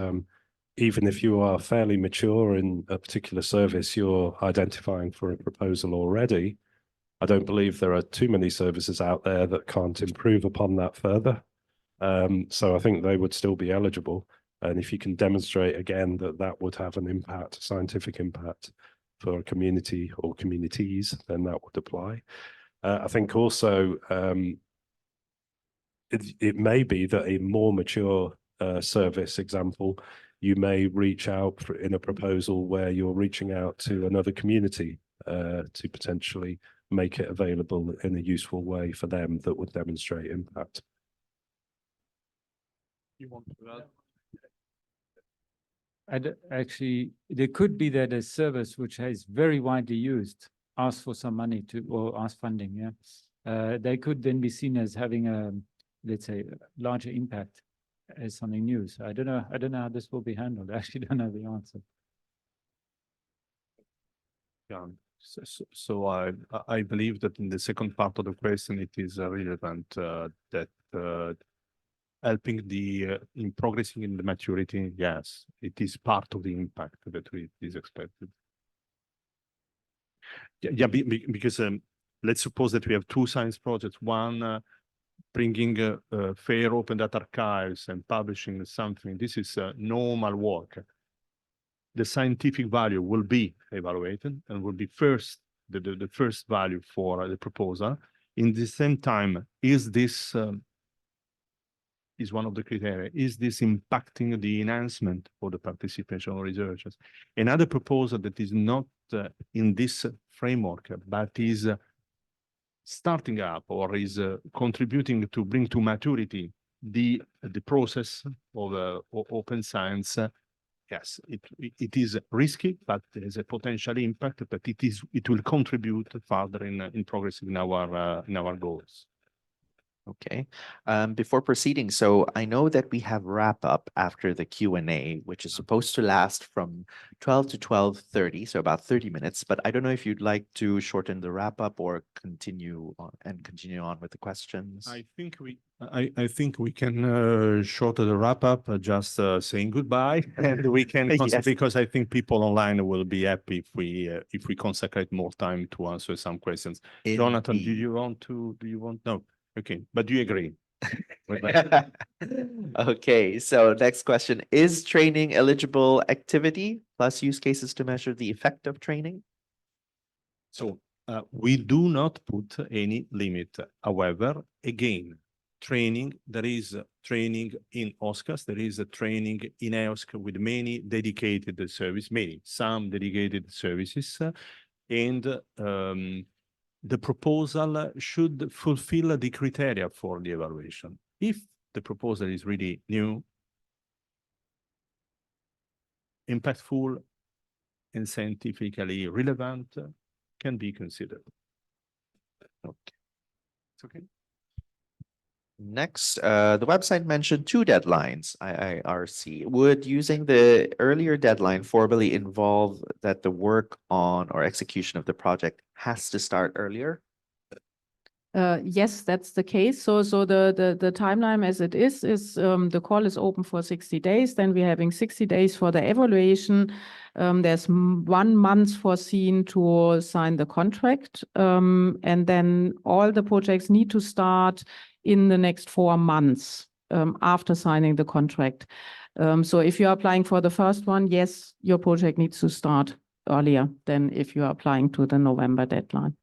even if you are fairly mature in a particular service, you're identifying for a proposal already. I don't believe there are too many services out there that can't improve upon that further. So I think they would still be eligible. And if you can demonstrate again that that would have an impact, scientific impact for a community or communities, then that would apply. I think also it may be that a more mature service example, you may reach out in a proposal where you're reaching out to another community to potentially make it available in a useful way for them that would demonstrate impact. You want to add? Actually, there could be that a service which is very widely used asks for some money to, or ask funding, yeah. They could then be seen as having a, let's say, larger impact as something new. So I don't know how this will be handled. I actually don't know the answer. Yeah. So I believe that in the second part of the question, it is relevant that helping in progressing in the maturity, yes, it is part of the impact that is expected. Yeah, because let's suppose that we have two science projects, one bringing fair open data archives and publishing something. This is normal work. The scientific value will be evaluated and will be the first value for the proposal. In the same time, is this is one of the criteria. Is this impacting the enhancement of the participation of researchers? Another proposal that is not in this framework, but is starting up or is contributing to bring to maturity the process of open science. Yes, it is risky, but there's a potential impact, but it will contribute further in progressing in our goals. Okay. Before proceeding, so I know that we have wrap up after the Q&A, which is supposed to last from 12 to 12:30, so about 30 minutes. But I don't know if you'd like to shorten the wrap up or continue on with the questions. I think we can shorten the wrap up, just saying goodbye, and we can Yes. because I think people online will be happy if we consecrate more time to answer some questions. Indeed. Jonathan, do you want? No. Okay, but do you agree? Okay, so next question. Is training eligible activity plus use cases to measure the effect of training? So we do not put any limit. However, again, training, there is training in OSCARS, there is a training in EOSC with many dedicated some dedicated services, and the proposal should fulfill the criteria for the evaluation. If the proposal is really new, impactful, and scientifically relevant, can be considered. Okay. It's okay. Next, the website mentioned 2 deadlines, IIRC. Would using the earlier deadline formally involve that the work on or execution of the project has to start earlier? Yes, that's the case. So the timeline as it is the call is open for 60 days. Then we're having 60 days for the evaluation. There's 1 month foreseen to sign the contract. And then all the projects need to start in the next 4 months after signing the contract. So if you're applying for the first one, yes, your project needs to start earlier than if you are applying to the November deadline.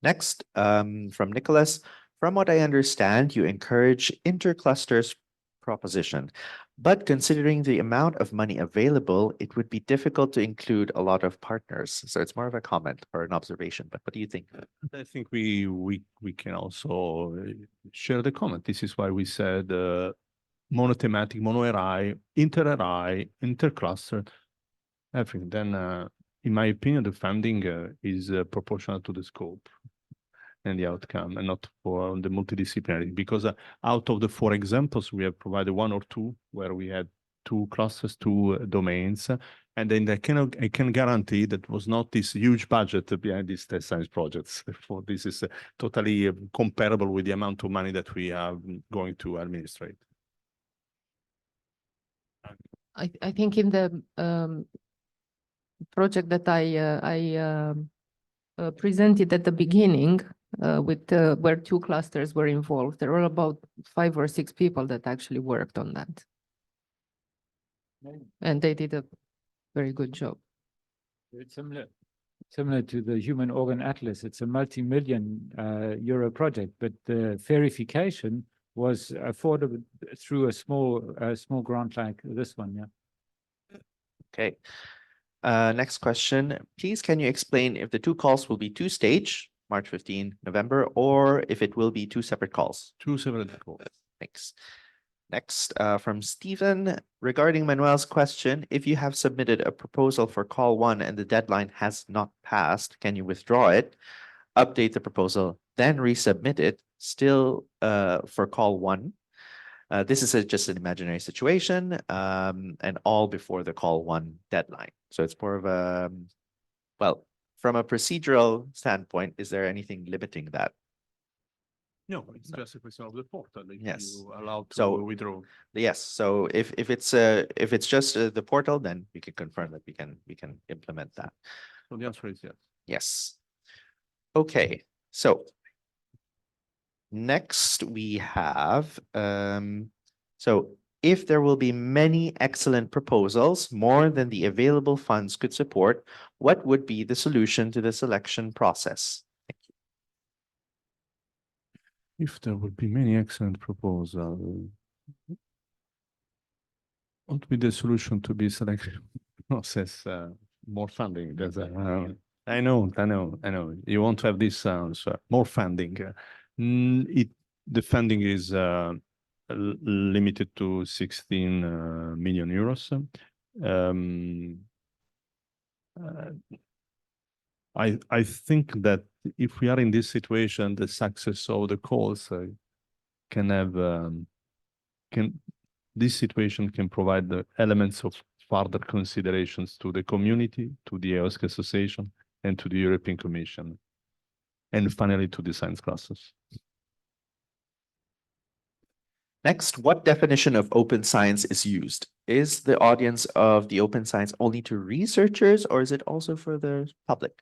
Next, from Nicholas, from what I understand, you encourage interclusters proposition. But considering the amount of money available, it would be difficult to include a lot of partners. So it's more of a comment or an observation. But what do you think? I think we can also share the comment. This is why we said monothematic, mono-RI, inter-RI, intercluster, everything. Then, in my opinion, the funding is proportional to the scope and the outcome, and not for the multidisciplinary. Because out of the 4 examples, we have provided 1 or 2 where we had 2 clusters, 2 domains, and then I can guarantee that was not this huge budget behind these test science projects. Therefore, this is totally comparable with the amount of money that we are going to administrate. I think in the project that I presented at the beginning, with where 2 clusters were involved, there were about 5 or 6 people that actually worked on that. And they did a very good job. It's similar to the Human Organ Atlas. It's a multi-million euro project, but the verification was affordable through a small grant like this one. Yeah. Okay. Next question. Please, can you explain if the 2 calls will be 2-stage, March 15, November, or if it will be 2 separate calls? 2 separate calls. Thanks. Next, from Stephen, regarding Manuel's question, if you have submitted a proposal for call 1 and the deadline has not passed, can you withdraw it, update the proposal, then resubmit it still for call 1? This is just an imaginary situation, and all before the call 1 deadline. So it's more of a, well, from a procedural standpoint, is there anything limiting that? No, it's just a question of the portal. If Yes. you allow to So withdraw. Yes, so if it's just the portal, then we can confirm that we can implement that. So the answer is yes. Yes. Okay, so next we have so if there will be many excellent proposals, more than the available funds could support, what would be the solution to the selection process? If there would be many excellent proposals, what would be the solution to be selection process? More funding. There's I know. You want to have this more funding. The funding is limited to 16 million euros. I think that if we are in this situation, the success of the calls this situation can provide the elements of further considerations to the community, to the OSCAR Association, and to the European Commission, and finally to the science classes. Next, what definition of open science is used? Is the audience of the open science only to researchers, or is it also for the public?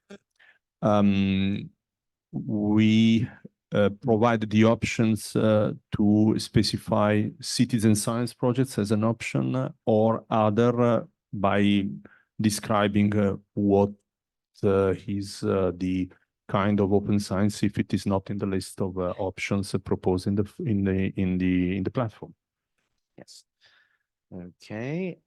We provide the options to specify citizen science projects as an option, or other by describing what is the kind of open science if it is not in the list of options proposed in the platform. Yes. Okay.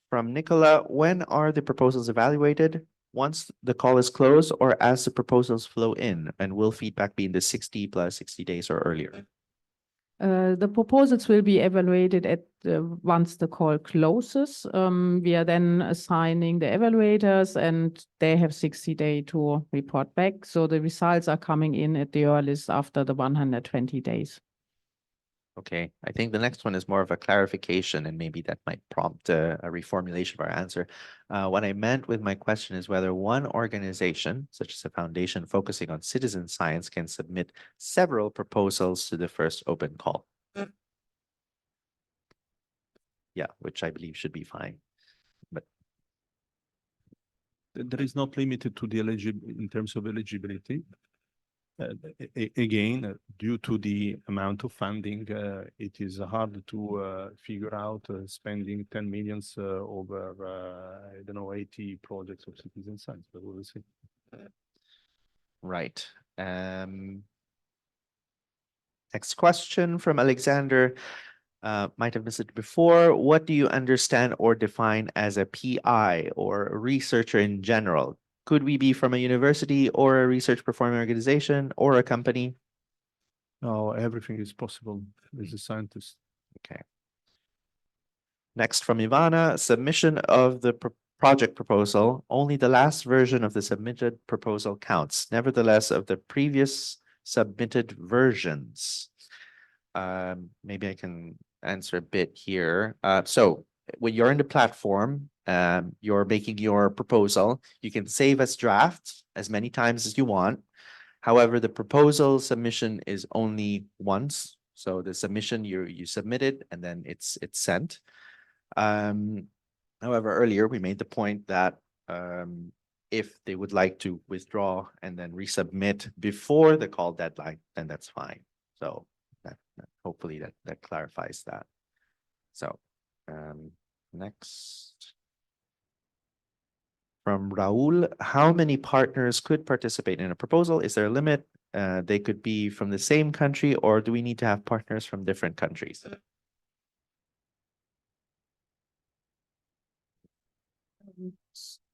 From Nicola, when are the proposals evaluated? Once the call is closed, or as the proposals flow in, and will feedback be in the 60 plus 60 days or earlier? The proposals will be evaluated once the call closes. We are then assigning the evaluators, and they have 60 days to report back. So the results are coming in at the earliest after the 120 days. Okay, I think the next one is more of a clarification, and maybe that might prompt a reformulation of our answer. What I meant with my question is whether one organization, such as a foundation focusing on citizen science, can submit several proposals to the first open call. Yeah, which I believe should be fine. But there is not limited to the in terms of eligibility. Again, due to the amount of funding, it is hard to figure out spending 10 millions over, I don't know, 80 projects of citizen science, but we will see. Right. Next question from Alexander. might have missed it before. What do you understand or define as a PI or a researcher in general? Could we be from a university or a research performing organization or a company? No, everything is possible as a scientist. Okay. Next from Ivana, submission of the project proposal. Only the last version of the submitted proposal counts. Nevertheless, of the previous submitted versions. Maybe I can answer a bit here. So when you're in the platform, you're making your proposal, you can save as draft as many times as you want. However, the proposal submission is only once. So the submission you submit it and then it's sent. However, earlier we made the point that if they would like to withdraw and then resubmit before the call deadline, then that's fine. So hopefully that clarifies that. So next. From Raul, how many partners could participate in a proposal? Is there a limit? They could be from the same country, or do we need to have partners from different countries?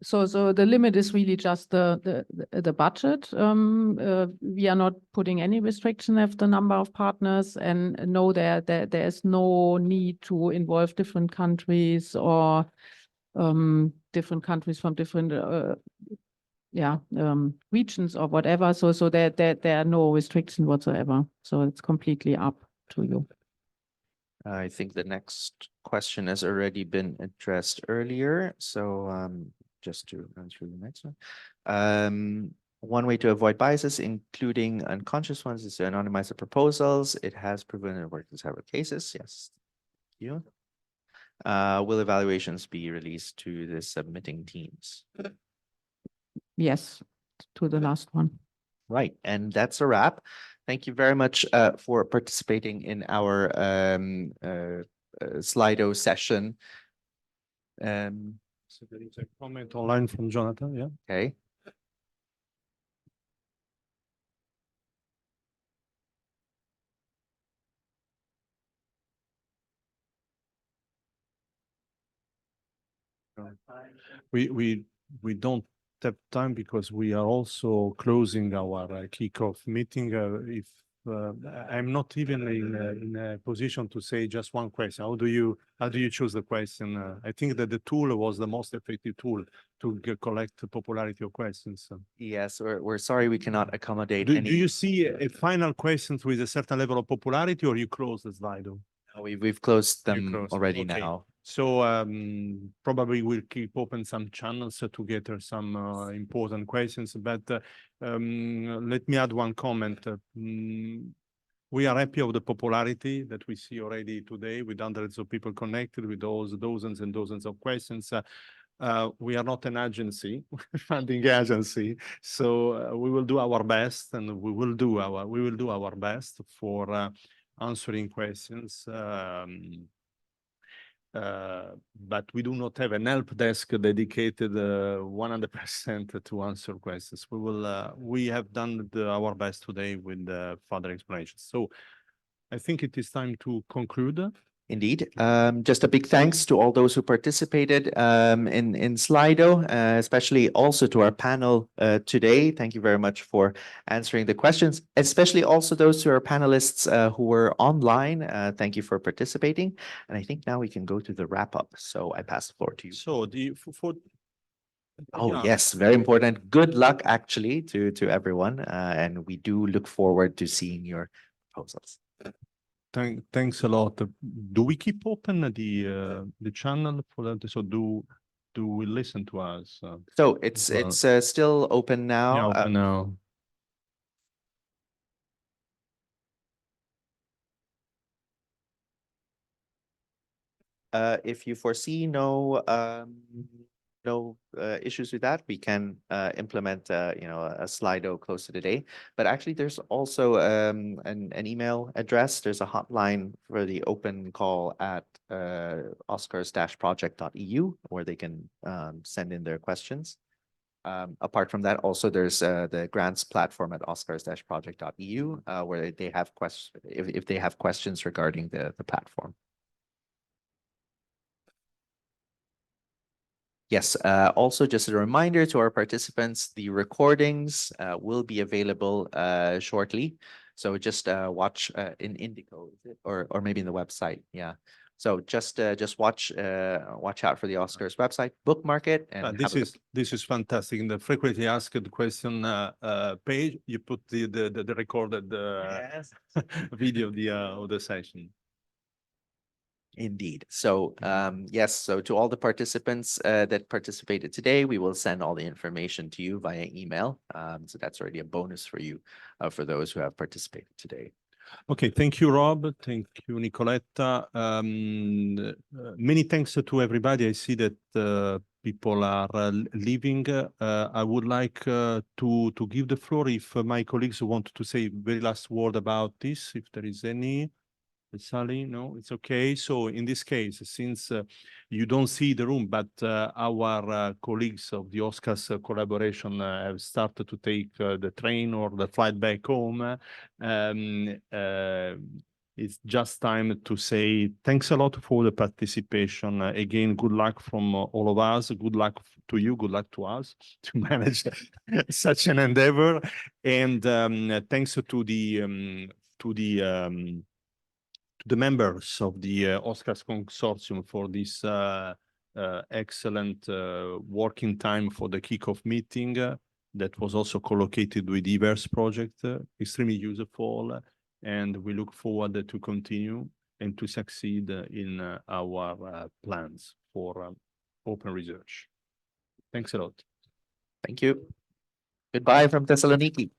So the limit is really just the budget. We are not putting any restriction of the number of partners, and no, there is no need to involve different countries or different countries from different regions or whatever. So there are no restrictions whatsoever. So it's completely up to you. I think the next question has already been addressed earlier. So just to answer the next one. One way to avoid biases, including unconscious ones, is to anonymize the proposals. It has proven it works in several cases. Yes. Thank you. Will evaluations be released to the submitting teams? Yes, to the last one. Right, and that's a wrap. Thank you very much for participating in our Slido session. So there is a comment online from Jonathan, yeah? Okay. We don't have time because we are also closing our kickoff meeting. If I'm not even in a position to say just one question. How do you choose the question? I think that the tool was the most effective tool to collect the popularity of questions. Yes, we're sorry we cannot accommodate Do any. you see a final question with a certain level of popularity, or you close the slide? We've closed them already Okay. now. So probably we'll keep open some channels to get some important questions. But let me add one comment. We are happy of the popularity that we see already today with hundreds of people connected with those dozens and dozens of questions. We are not an agency, funding agency, so we will do our best, and we will do our best for answering questions. But we do not have an help desk dedicated 100% to answer questions. We have done our best today with further explanations. So I think it is time to conclude. Indeed. Just a big thanks to all those who participated in Slido, especially also to our panel today. Thank you very much for answering the questions, especially also those who are panelists who were online. Thank you for participating. And I think now we can go to the wrap up. So I pass the floor to you. So yes, very important. Good luck actually to everyone. And we do look forward to seeing your proposals. Thanks a lot. Do we keep open the channel for that? So do we listen to us? So it's still open now. Yeah, open now. If you foresee no issues with that, we can implement a Slido close to the day. But actually, there's also an email address. There's a hotline for the open call at OSCARS-project.eu, where they can send in their questions. Apart from that, also there's the grants platform at OSCARS-project.eu, where they have questions if they have questions regarding the platform. Yes, also just a reminder to our participants, the recordings will be available shortly. So just watch in Indico, is it? Or maybe in the website. Yeah. So just watch out for the OSCARS website, bookmark it, and this is fantastic. In the frequently asked question page, you put the recorded video of the session. Indeed. So yes, so to all the participants that participated today, we will send all the information to you via email. So that's already a bonus for you for those who have participated today. Okay, thank you, Rob. Thank you, Nicoletta. Many thanks to everybody. I see that people are leaving. I would like to give the floor if my colleagues want to say very last word about this, if there is any. Sally, no, it's okay. So in this case, since you don't see the room, but our colleagues of the OSCARS collaboration have started to take the train or the flight back home, it's just time to say thanks a lot for the participation. Again, good luck from all of us. Good luck to you. Good luck to us to manage such an endeavor. And thanks to the members of the OSCARS consortium for this excellent working time for the kickoff meeting that was also co-located with the EVERS project, extremely useful, and we look forward to continue and to succeed in our plans for open research. Thanks a lot. Thank you. Goodbye from Thessaloniki.